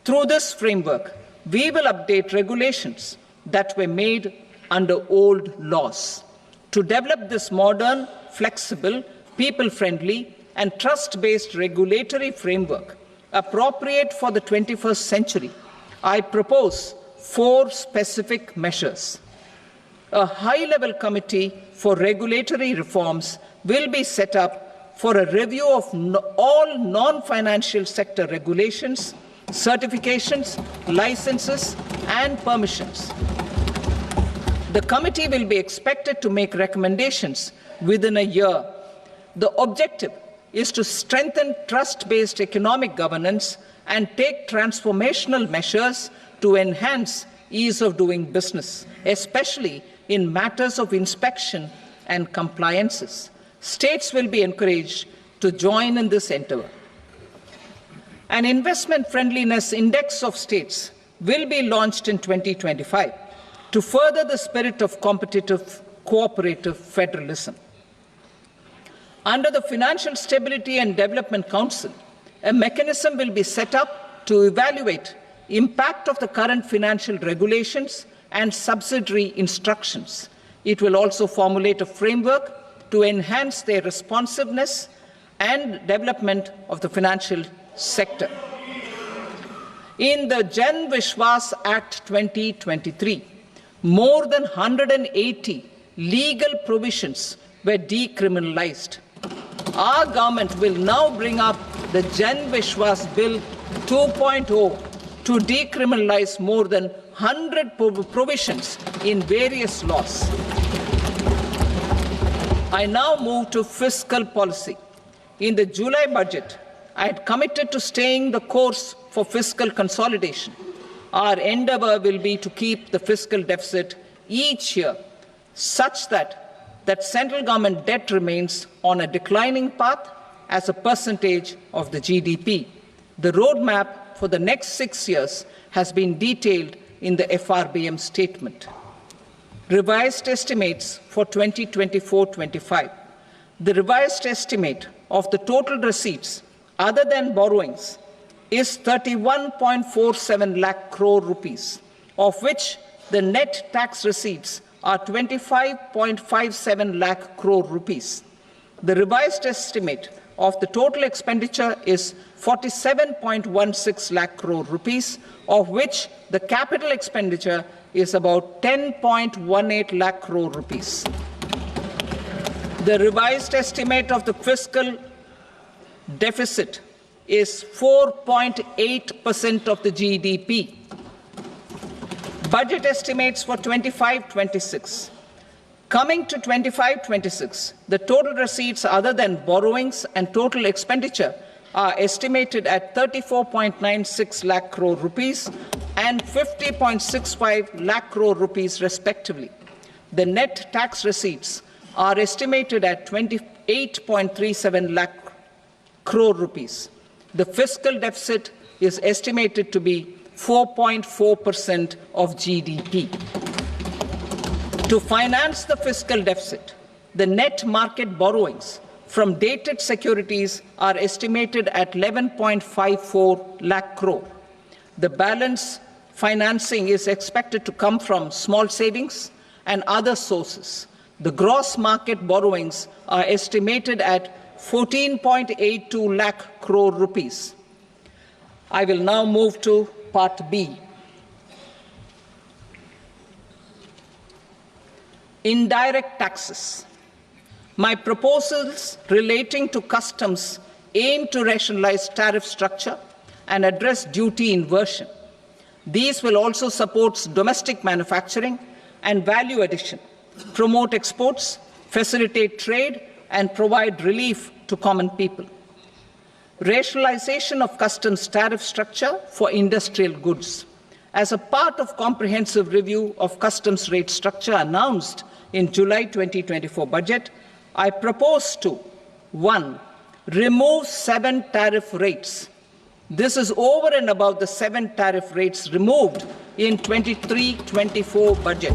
Through this framework, we will update regulations that were made under old laws. To develop this modern, flexible, people-friendly, and trust-based regulatory framework appropriate for the 21st century, I propose 4 specific measures. A high-level committee for regulatory reforms will be set up for a review of all non-financial sector regulations, certifications, licenses, and permissions. The committee will be expected to make recommendations within a year. The objective is to strengthen trust-based economic governance and take transformational measures to enhance ease of doing business, especially in matters of inspection and compliances. States will be encouraged to join in this endeavor. An investment friendliness index of states will be launched in 2025 to further the spirit of competitive, cooperative federalism. Under the Financial Stability and Development Council, a mechanism will be set up to evaluate impact of the current financial regulations and subsidiary instructions. It will also formulate a framework to enhance their responsiveness and development of the financial sector. In the Jan Vishwas Act 2023, more than 180 legal provisions were decriminalized. Our government will now bring up the Jan Vishwas Bill 2.0 to decriminalize more than 100 provisions in various laws. I now move to fiscal policy. In the July budget, I had committed to staying the course for fiscal consolidation. Our endeavor will be to keep the fiscal deficit each year such that central government debt remains on a declining path as a percentage of the GDP. The roadmap for the next 6 years has been detailed in the FRBM statement. Revised estimates for 2024-25. The revised estimate of the total receipts other than borrowings is 31.47 lakh crore rupees, of which the net tax receipts are 25.57 lakh crore rupees. The revised estimate of the total expenditure is 47.16 lakh crore rupees, of which the capital expenditure is about 10.18 lakh crore rupees. The revised estimate of the fiscal deficit is 4.8% of the GDP. Budget estimates for 25-26. Coming to 25-26, the total receipts other than borrowings and total expenditure are estimated at 34.96 lakh crore rupees and 50.65 lakh crore rupees respectively. The net tax receipts are estimated at 28.37 lakh crore rupees. The fiscal deficit is estimated to be 4.4% of GDP. To finance the fiscal deficit, the net market borrowings from dated securities are estimated at 11.54 lakh crore. The balance financing is expected to come from small savings and other sources. The gross market borrowings are estimated at 14.82 lakh crore rupees. I will now move to Part B. Indirect taxes. My proposals relating to customs aim to rationalize tariff structure and address duty inversion. These will also support domestic manufacturing and value addition, promote exports, facilitate trade, and provide relief to common people. Rationalization of customs tariff structure for industrial goods. As a part of comprehensive review of customs rate structure announced in July 2024 budget, I propose to 1. Remove 7 tariff rates. This is over and above the 7 tariff rates removed in 23-24 budget.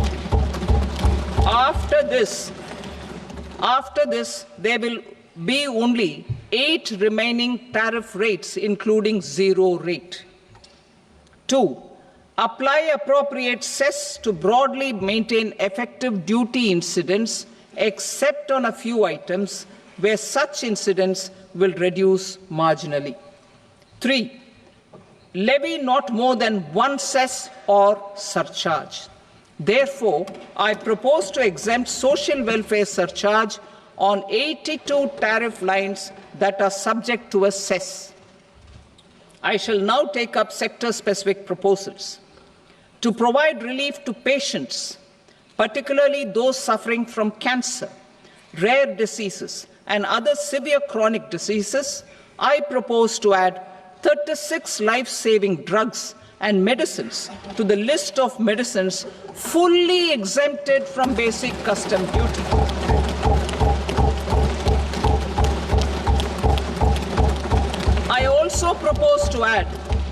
After this, there will be only 8 remaining tariff rates, including 0 rate. 2. Apply appropriate cess to broadly maintain effective duty incidence, except on a few items where such incidence will reduce marginally. 3. Levy not more than 1 cess or surcharge. Therefore, I propose to exempt social welfare surcharge on 82 tariff lines that are subject to a cess. I shall now take up sector-specific proposals. To provide relief to patients, particularly those suffering from cancer, rare diseases, and other severe chronic diseases, I propose to add 36 life-saving drugs and medicines to the list of medicines fully exempted from basic custom duty. I also propose to add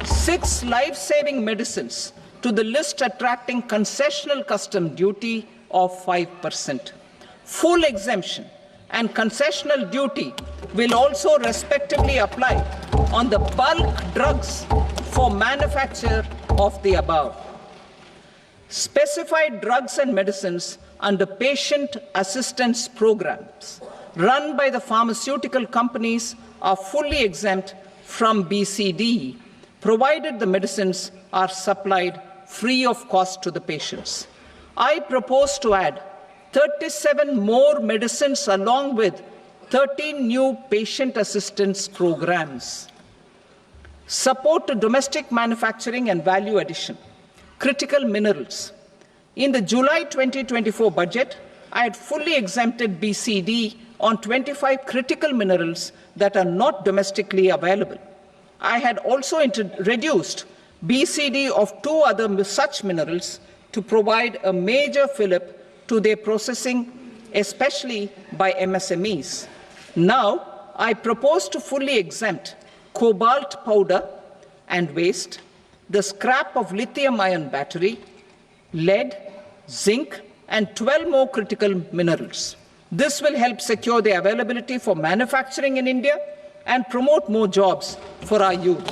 6 life-saving medicines to the list attracting concessional custom duty of 5%. Full exemption and concessional duty will also respectively apply on the bulk drugs for manufacture of the above. Specified drugs and medicines under patient assistance programs run by the pharmaceutical companies are fully exempt from BCD, provided the medicines are supplied free of cost to the patients. I propose to add 37 more medicines along with 13 new patient assistance programs. Support to domestic manufacturing and value addition. Critical minerals. In the July 2024 budget, I had fully exempted BCD on 25 critical minerals that are not domestically available. I had also reduced BCD of 2 other such minerals to provide a major fillip to their processing, especially by MSMEs. Now, I propose to fully exempt cobalt powder and waste, the scrap of lithium-ion battery, lead, zinc, and 12 more critical minerals. This will help secure their availability for manufacturing in India and promote more jobs for our youth.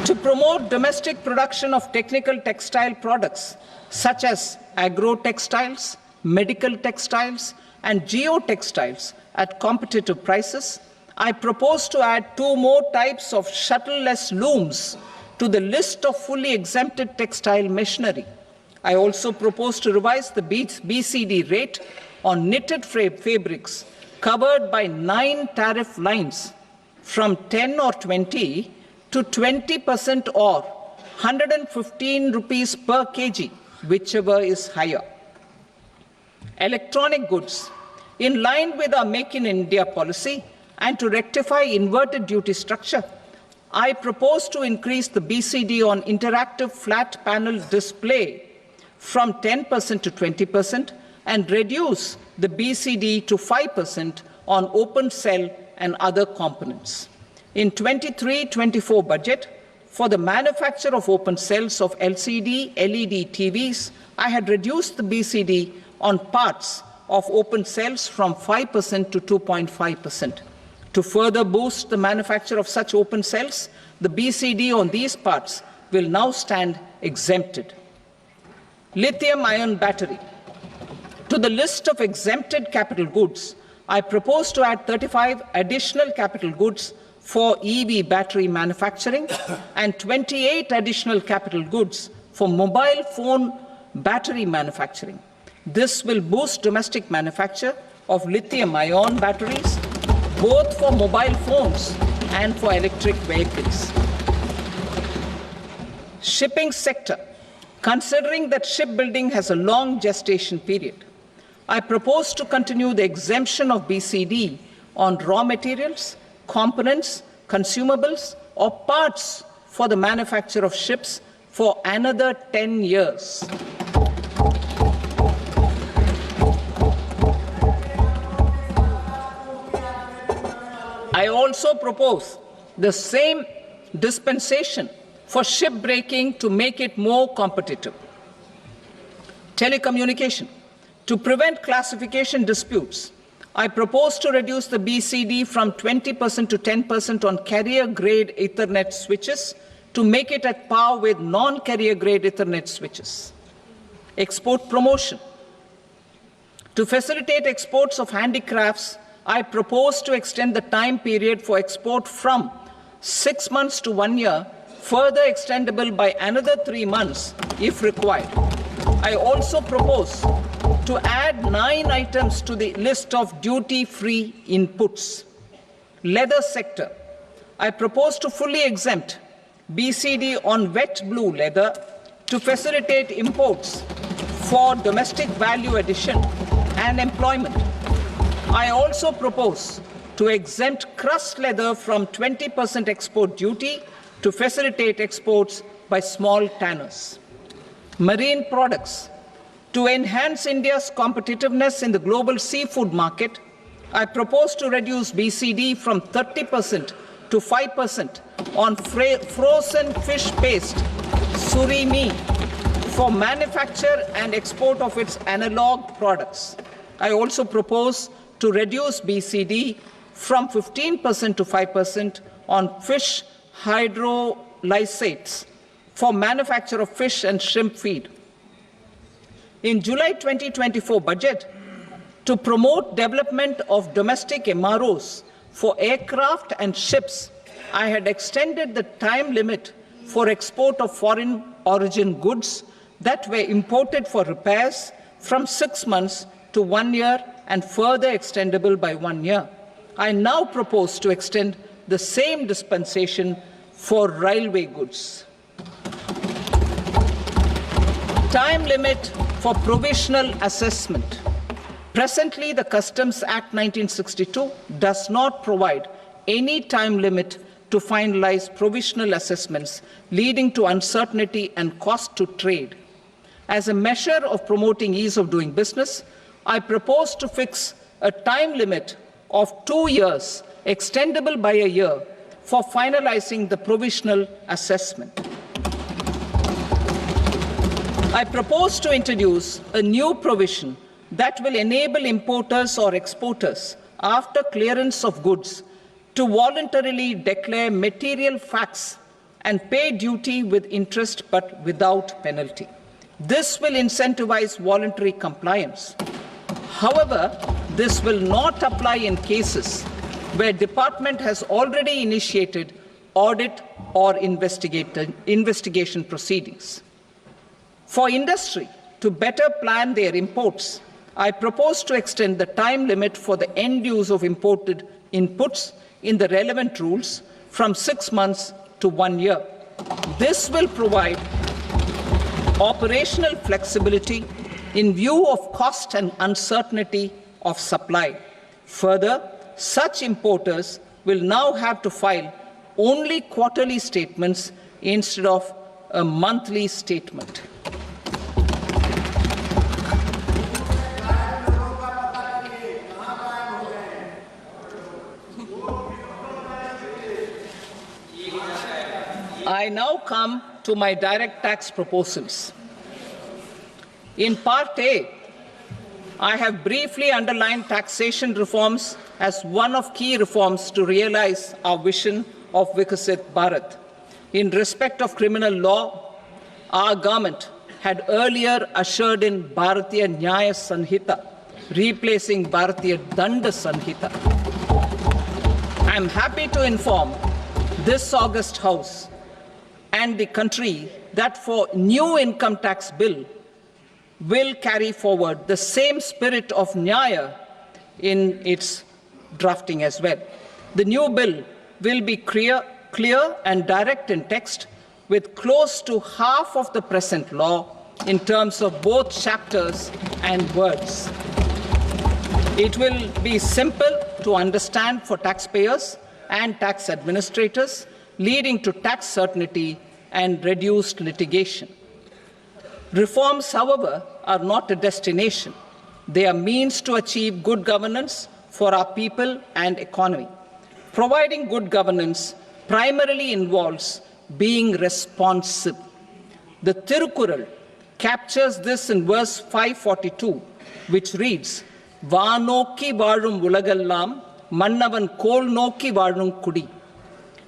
To promote domestic production of technical textile products such as agro-textiles, medical textiles, and geotextiles at competitive prices, I propose to add 2 more types of shuttle-less looms to the list of fully exempted textile machinery. I also propose to revise the BCD rate on knitted fabrics covered by 9 tariff lines from 10 or 20 to 20% or 115 rupees per kg, whichever is higher. Electronic goods. In line with our Make in India policy and to rectify inverted duty structure, I propose to increase the BCD on interactive flat panel display from 10% to 20% and reduce the BCD to 5% on open cell and other components. In 23-24 budget, for the manufacture of open cells of LCD, LED TVs, I had reduced the BCD on parts of open cells from 5% to 2.5%. To further boost the manufacture of such open cells, the BCD on these parts will now stand exempted. Lithium-ion battery. To the list of exempted capital goods, I propose to add 35 additional capital goods for EV battery manufacturing and 28 additional capital goods for mobile phone battery manufacturing. This will boost domestic manufacture of lithium-ion batteries, both for mobile phones and for electric vehicles. Shipping sector. Considering that shipbuilding has a long gestation period, I propose to continue the exemption of BCD on raw materials, components, consumables, or parts for the manufacture of ships for another 10 years. I also propose the same dispensation for shipbreaking to make it more competitive. Telecommunication. To prevent classification disputes, I propose to reduce the BCD from 20% to 10% on carrier-grade Ethernet switches to make it at par with non-carrier-grade Ethernet switches. Export promotion. To facilitate exports of handicrafts, I propose to extend the time period for export from 6 months to 1 year, further extendable by another 3 months if required. I also propose to add 9 items to the list of duty-free inputs. Leather sector. I propose to fully exempt BCD on wet blue leather to facilitate imports for domestic value addition and employment. I also propose to exempt crust leather from 20% export duty to facilitate exports by small tanners. Marine products. To enhance India's competitiveness in the global seafood market, I propose to reduce BCD from 30% to 5% on frozen fish paste, surimi, for manufacture and export of its analog products. I also propose to reduce BCD from 15% to 5% on fish hydrolysates for manufacture of fish and shrimp feed. In July 2024 budget, to promote development of domestic MROs for aircraft and ships, I had extended the time limit for export of foreign origin goods that were imported for repairs from 6 months to 1 year and further extendable by 1 year. I now propose to extend the same dispensation for railway goods. Time limit for provisional assessment. Presently, the Customs Act 1962 does not provide any time limit to finalize provisional assessments, leading to uncertainty and cost to trade. As a measure of promoting ease of doing business, I propose to fix a time limit of 2 years, extendable by a year, for finalizing the provisional assessment. I propose to introduce a new provision that will enable importers or exporters, after clearance of goods, to voluntarily declare material facts and pay duty with interest but without penalty. This will incentivize voluntary compliance. However, this will not apply in cases where department has already initiated audit or investigation proceedings. For industry to better plan their imports, I propose to extend the time limit for the end use of imported inputs in the relevant rules from 6 months to 1 year. This will provide operational flexibility in view of cost and uncertainty of supply. Further, such importers will now have to file only quarterly statements instead of a monthly statement. I now come to my direct tax proposals. In Part A, I have briefly underlined taxation reforms as one of key reforms to realize our vision of Vikasit Bharat. In respect of criminal law, our government had earlier ushered in Bharatiya Nyaya Sanhita, replacing Bharatiya Danda Sanhita. I am happy to inform this august House and the country that for new income tax bill, will carry forward the same spirit of Nyaya in its drafting as well. The new bill will be clear and direct in text, with close to half of the present law in terms of both chapters and words. It will be simple to understand for taxpayers and tax administrators, leading to tax certainty and reduced litigation. Reforms, however, are not a destination. They are means to achieve good governance for our people and economy. Providing good governance primarily involves being responsive. The Tirukural captures this in verse 542, which reads, "Vaanokki vaazhum ulagallam, mannavan kol nokki vaazhum kudi,"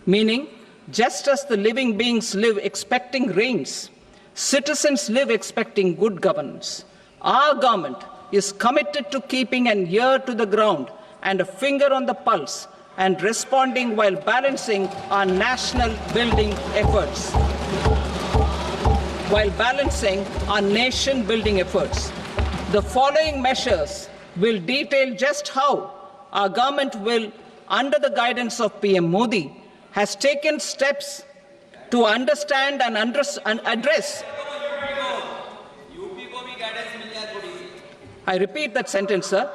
meaning, just as the living beings live expecting rains, citizens live expecting good governance. Our government is committed to keeping an ear to the ground and a finger on the pulse and responding while balancing our national building efforts. The following measures will detail just how our government will, under the guidance of PM Modi, has taken steps to understand and address. I repeat that sentence, sir.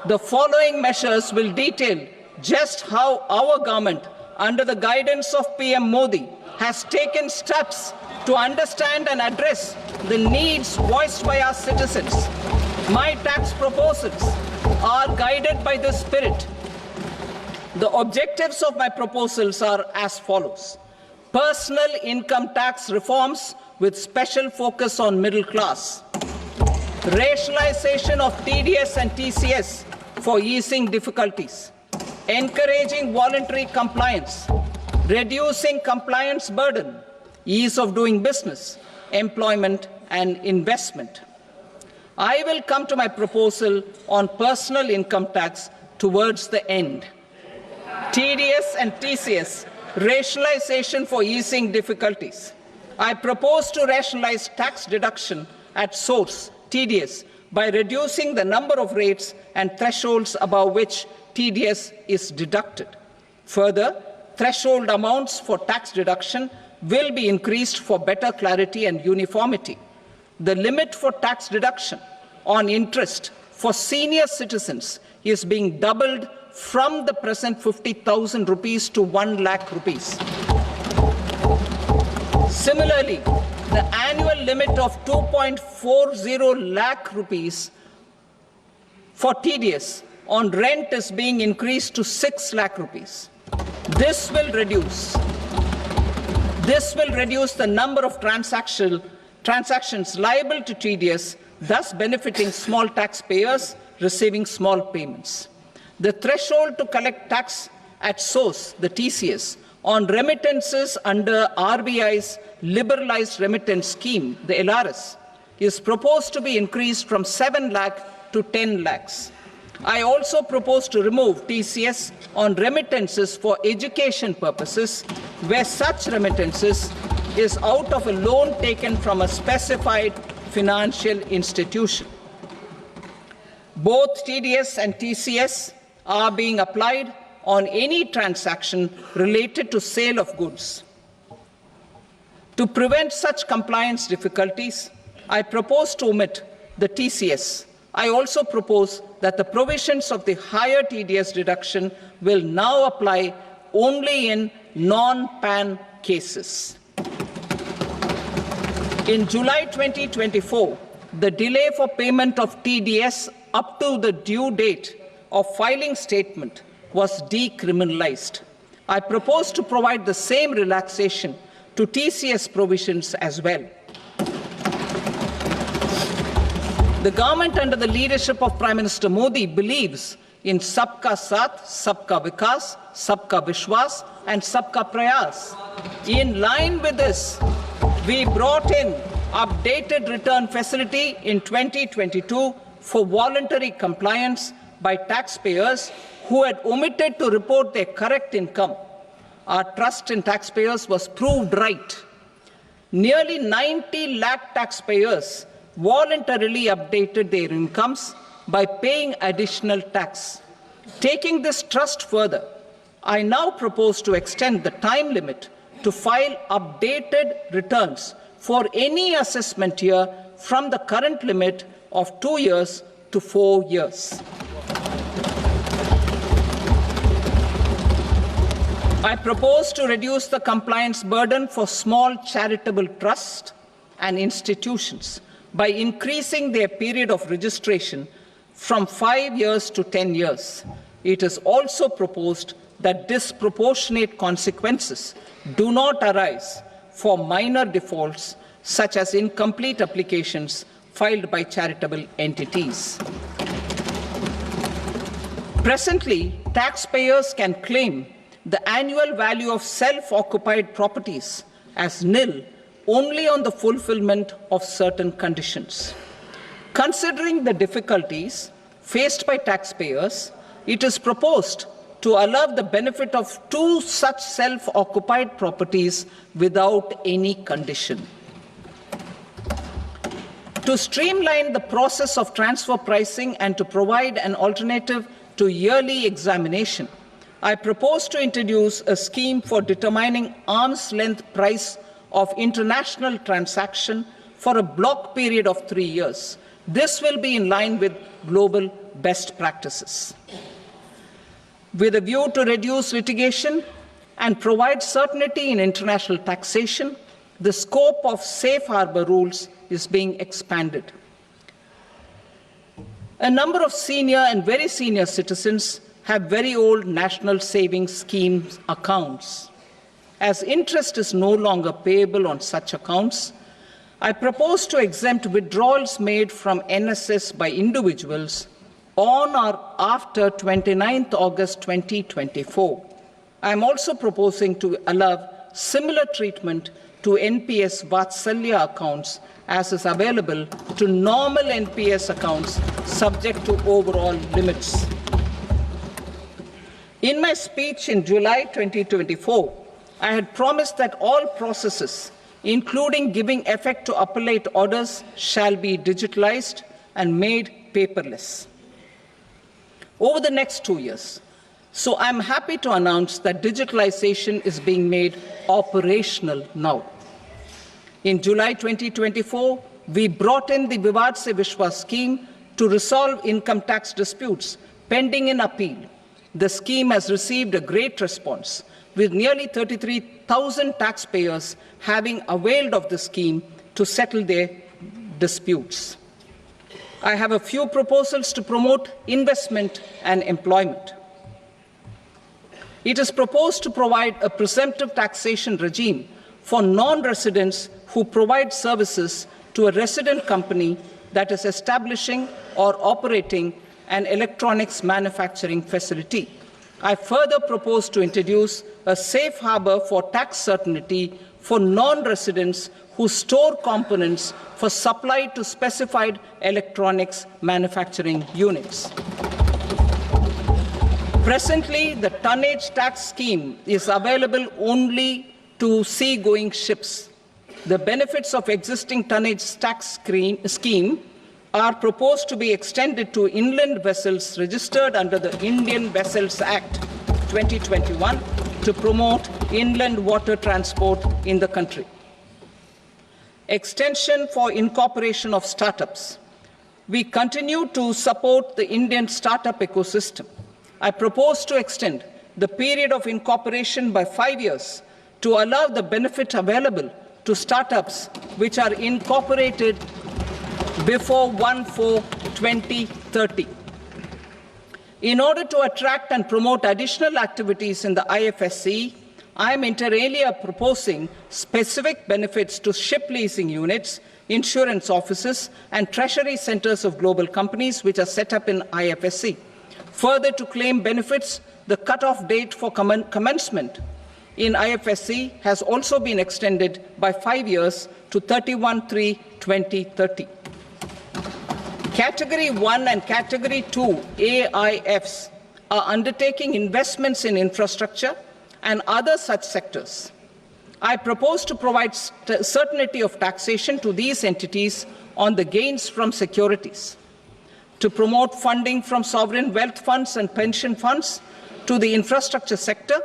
The following measures will detail just how our government, under the guidance of PM Modi, has taken steps to understand and address the needs voiced by our citizens. My tax proposals are guided by this spirit. The objectives of my proposals are as follows: personal income tax reforms with special focus on middle class, rationalization of TDS and TCS for easing difficulties, encouraging voluntary compliance, reducing compliance burden, ease of doing business, employment and investment. I will come to my proposal on personal income tax towards the end. TDS and TCS, rationalization for easing difficulties. I propose to rationalize tax deduction at source, TDS, by reducing the number of rates and thresholds above which TDS is deducted. Further, threshold amounts for tax deduction will be increased for better clarity and uniformity. The limit for tax deduction on interest for senior citizens is being doubled from the present 50,000 rupees to 1 lakh rupees. Similarly, the annual limit of 2.40 lakh rupees for TDS on rent is being increased to 6 lakh rupees. This will reduce the number of transactions liable to TDS, thus benefiting small taxpayers receiving small payments. The threshold to collect tax at source, the TCS, on remittances under RBI's liberalized remittance scheme, the LRS, is proposed to be increased from 7 lakh to 10 lakhs. I also propose to remove TCS on remittances for education purposes, where such remittances is out of a loan taken from a specified financial institution. Both TDS and TCS are being applied on any transaction related to sale of goods. To prevent such compliance difficulties, I propose to omit the TCS. I also propose that the provisions of the higher TDS deduction will now apply only in non-PAN cases. In July 2024, the delay for payment of TDS up to the due date of filing statement was decriminalized. I propose to provide the same relaxation to TCS provisions as well. The government under the leadership of Prime Minister Modi believes in Sabka Saath, Sabka Vikas, Sabka Vishwas and Sabka Prayas. In line with this, we brought in updated return facility in 2022 for voluntary compliance by taxpayers who had omitted to report their correct income. Our trust in taxpayers was proved right. Nearly 90 lakh taxpayers voluntarily updated their incomes by paying additional tax. Taking this trust further, I now propose to extend the time limit to file updated returns for any assessment year from the current limit of 2 years to 4 years. I propose to reduce the compliance burden for small charitable trusts and institutions by increasing their period of registration from 5 years to 10 years. It is also proposed that disproportionate consequences do not arise for minor defaults, such as incomplete applications filed by charitable entities. Presently, taxpayers can claim the annual value of self-occupied properties as nil only on the fulfillment of certain conditions. Considering the difficulties faced by taxpayers, it is proposed to allow the benefit of 2 such self-occupied properties without any condition. To streamline the process of transfer pricing and to provide an alternative to yearly examination, I propose to introduce a scheme for determining arm's length price of international transaction for a block period of 3 years. This will be in line with global best practices. With a view to reduce litigation and provide certainty in international taxation, the scope of safe harbor rules is being expanded. A number of senior and very senior citizens have very old national savings schemes accounts. As interest is no longer payable on such accounts, I propose to exempt withdrawals made from NSS by individuals on or after 29th August 2024. I am also proposing to allow similar treatment to NPS Vatsalya accounts as is available to normal NPS accounts subject to overall limits. In my speech in July 2024, I had promised that all processes, including giving effect to appellate orders, shall be digitalized and made paperless over the next 2 years. So I'm happy to announce that digitalization is being made operational now. In July 2024, we brought in the Vivad Se Vishwas scheme to resolve income tax disputes pending in appeal. The scheme has received a great response, with nearly 33,000 taxpayers having availed of the scheme to settle their disputes. I have a few proposals to promote investment and employment. It is proposed to provide a presumptive taxation regime for non-residents who provide services to a resident company that is establishing or operating an electronics manufacturing facility. I further propose to introduce a safe harbor for tax certainty for non-residents who store components for supply to specified electronics manufacturing units. Presently, the tonnage tax scheme is available only to sea-going ships. The benefits of existing tonnage tax scheme are proposed to be extended to inland vessels registered under the Indian Vessels Act 2021 to promote inland water transport in the country. Extension for incorporation of startups. We continue to support the Indian startup ecosystem. I propose to extend the period of incorporation by 5 years to allow the benefit available to startups which are incorporated before 1/4/2030. In order to attract and promote additional activities in the IFSC, I am inter alia proposing specific benefits to ship leasing units, insurance offices, and treasury centers of global companies which are set up in IFSC. Further, to claim benefits, the cut-off date for commencement in IFSC has also been extended by 5 years to 31/3/2030. Category 1 and Category 2 AIFs are undertaking investments in infrastructure and other such sectors. I propose to provide certainty of taxation to these entities on the gains from securities, to promote funding from sovereign wealth funds and pension funds to the infrastructure sector.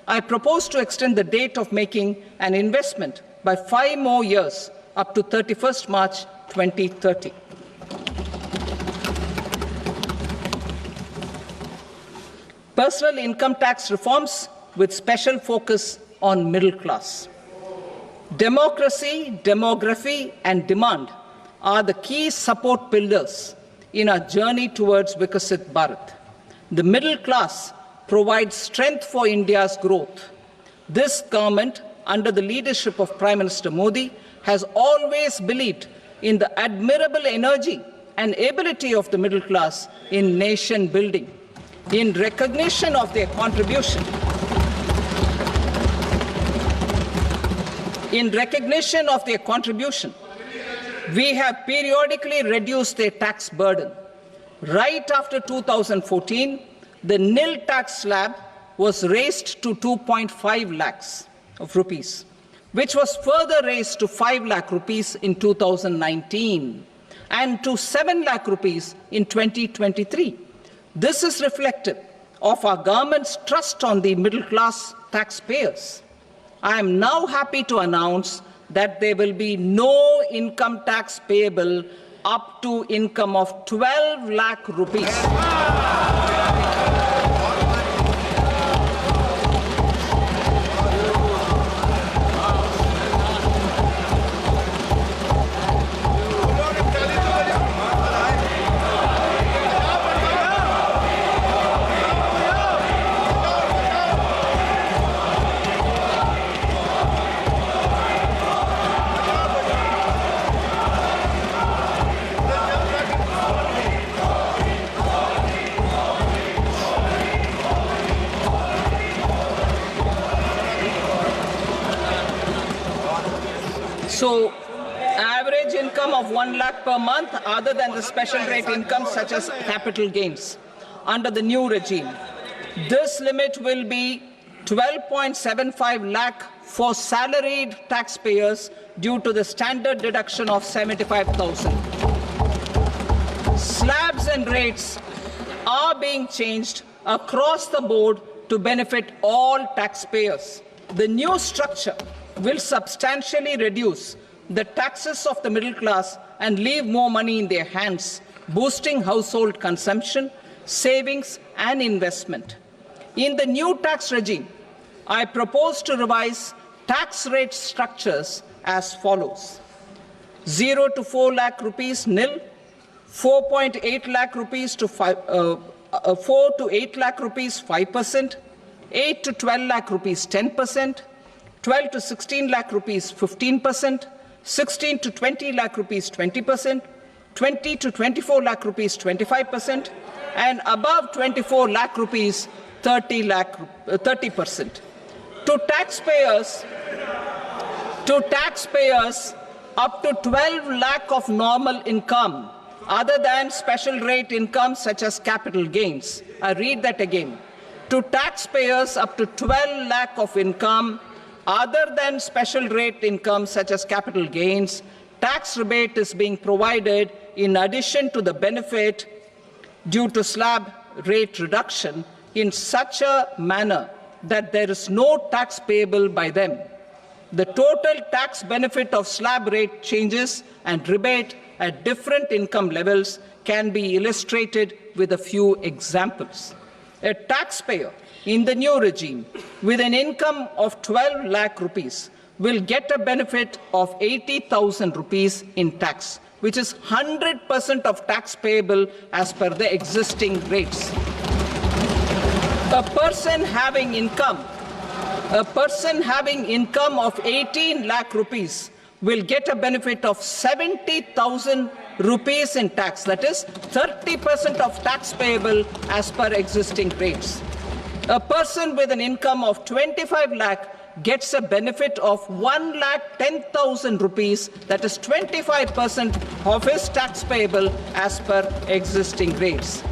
I propose to extend the date of making an investment by 5 more years up to 31st March 2030. Personal income tax reforms with special focus on middle class. Democracy, demography, and demand are the key support pillars in our journey towards Vikasit Bharat. The middle class provides strength for India's growth. This government, under the leadership of Prime Minister Modi, has always believed in the admirable energy and ability of the middle class in nation building. In recognition of their contribution, we have periodically reduced their tax burden. Right after 2014, the nil tax slab was raised to 2.5 lakhs of rupees, which was further raised to 5 lakh rupees in 2019 and to 7 lakh rupees in 2023. This is reflective of our government's trust on the middle class taxpayers. I am now happy to announce that there will be no income tax payable up to income of 12 lakh rupees. So, average income of 1 lakh per month, other than the special rate income such as capital gains, under the new regime. This limit will be 12.75 lakh for salaried taxpayers due to the standard deduction of 75,000. Slabs and rates are being changed across the board to benefit all taxpayers. The new structure will substantially reduce the taxes of the middle class and leave more money in their hands, boosting household consumption, savings, and investment. In the new tax regime, I propose to revise tax rate structures as follows: 0 to 4 lakh rupees nil, 4.8 lakh rupees to 4 to 8 lakh rupees 5%, 8 to 12 lakh rupees 10%, 12 to 16 lakh rupees 15%, 16 to 20 lakh rupees 20%, 20 to 24 lakh rupees 25%, and above 24 lakh rupees 30%. To taxpayers up to 12 lakh of normal income, other than special rate income such as capital gains. I read that again. To taxpayers up to 12 lakh of income, other than special rate income such as capital gains, tax rebate is being provided in addition to the benefit due to slab rate reduction in such a manner that there is no tax payable by them. The total tax benefit of slab rate changes and rebate at different income levels can be illustrated with a few examples. A taxpayer in the new regime with an income of 12 lakh rupees will get a benefit of 80,000 rupees in tax, which is 100% of tax payable as per the existing rates. A person having income of 18 lakh rupees will get a benefit of 70,000 rupees in tax, that is 30% of tax payable as per existing rates. A person with an income of 25 lakh gets a benefit of 1,10,000 rupees, that is 25% of his tax payable as per existing rates.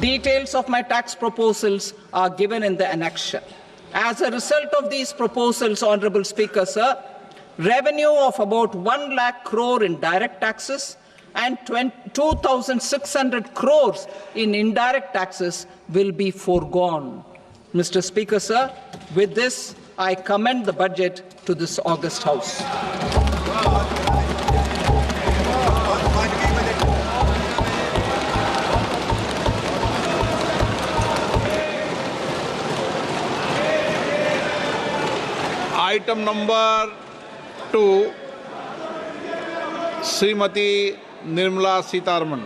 Details of my tax proposals are given in the annexure. As a result of these proposals, Honorable Speaker, sir, revenue of about 1 lakh crore in direct taxes and 2,600 crores in indirect taxes will be foregone. Mr. Speaker, sir, with this, I commend the budget to this august House. Item number 2 Shrimati Nirmala Sitharaman.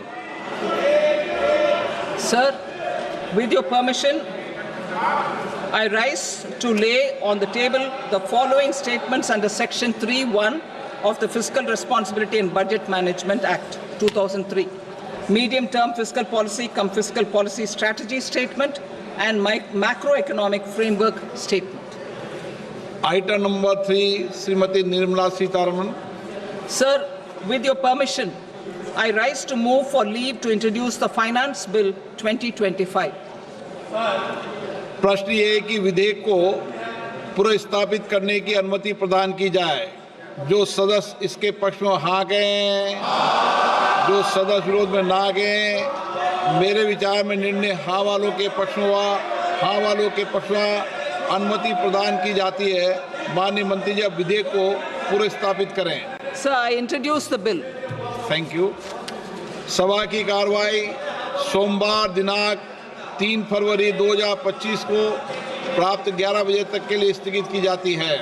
Sir, with your permission, I rise to lay on the table the following statements under Section 3(1) of the Fiscal Responsibility and Budget Management Act 2003, medium-term fiscal policy cum fiscal policy strategy statement and macroeconomic framework statement. Item number 3 Shrimati Nirmala Sitharaman. Sir, with your permission, I rise to move for leave to introduce the Finance Bill 2025. प्रश्न ये है कि विधेयक को पुनर्स्थापित करने की अनुमति प्रदान की जाए. जो सदस्य इसके पक्ष में हाँ कहें, जो सदस्य विरोध में ना कहें. मेरे विचार में निर्णय हाँ वालों के पक्ष में हुआ. हाँ वालों के पक्ष में अनुमति प्रदान की जाती है. माननीय मंत्री जी, अब विधेयक को पुनर्स्थापित करें. Sir, I introduce the bill. Thank you. सभा की कार्रवाई सोमवार दिनांक 3 फरवरी 2025 को प्राप्त 11 बजे तक के लिए स्थगित की जाती है.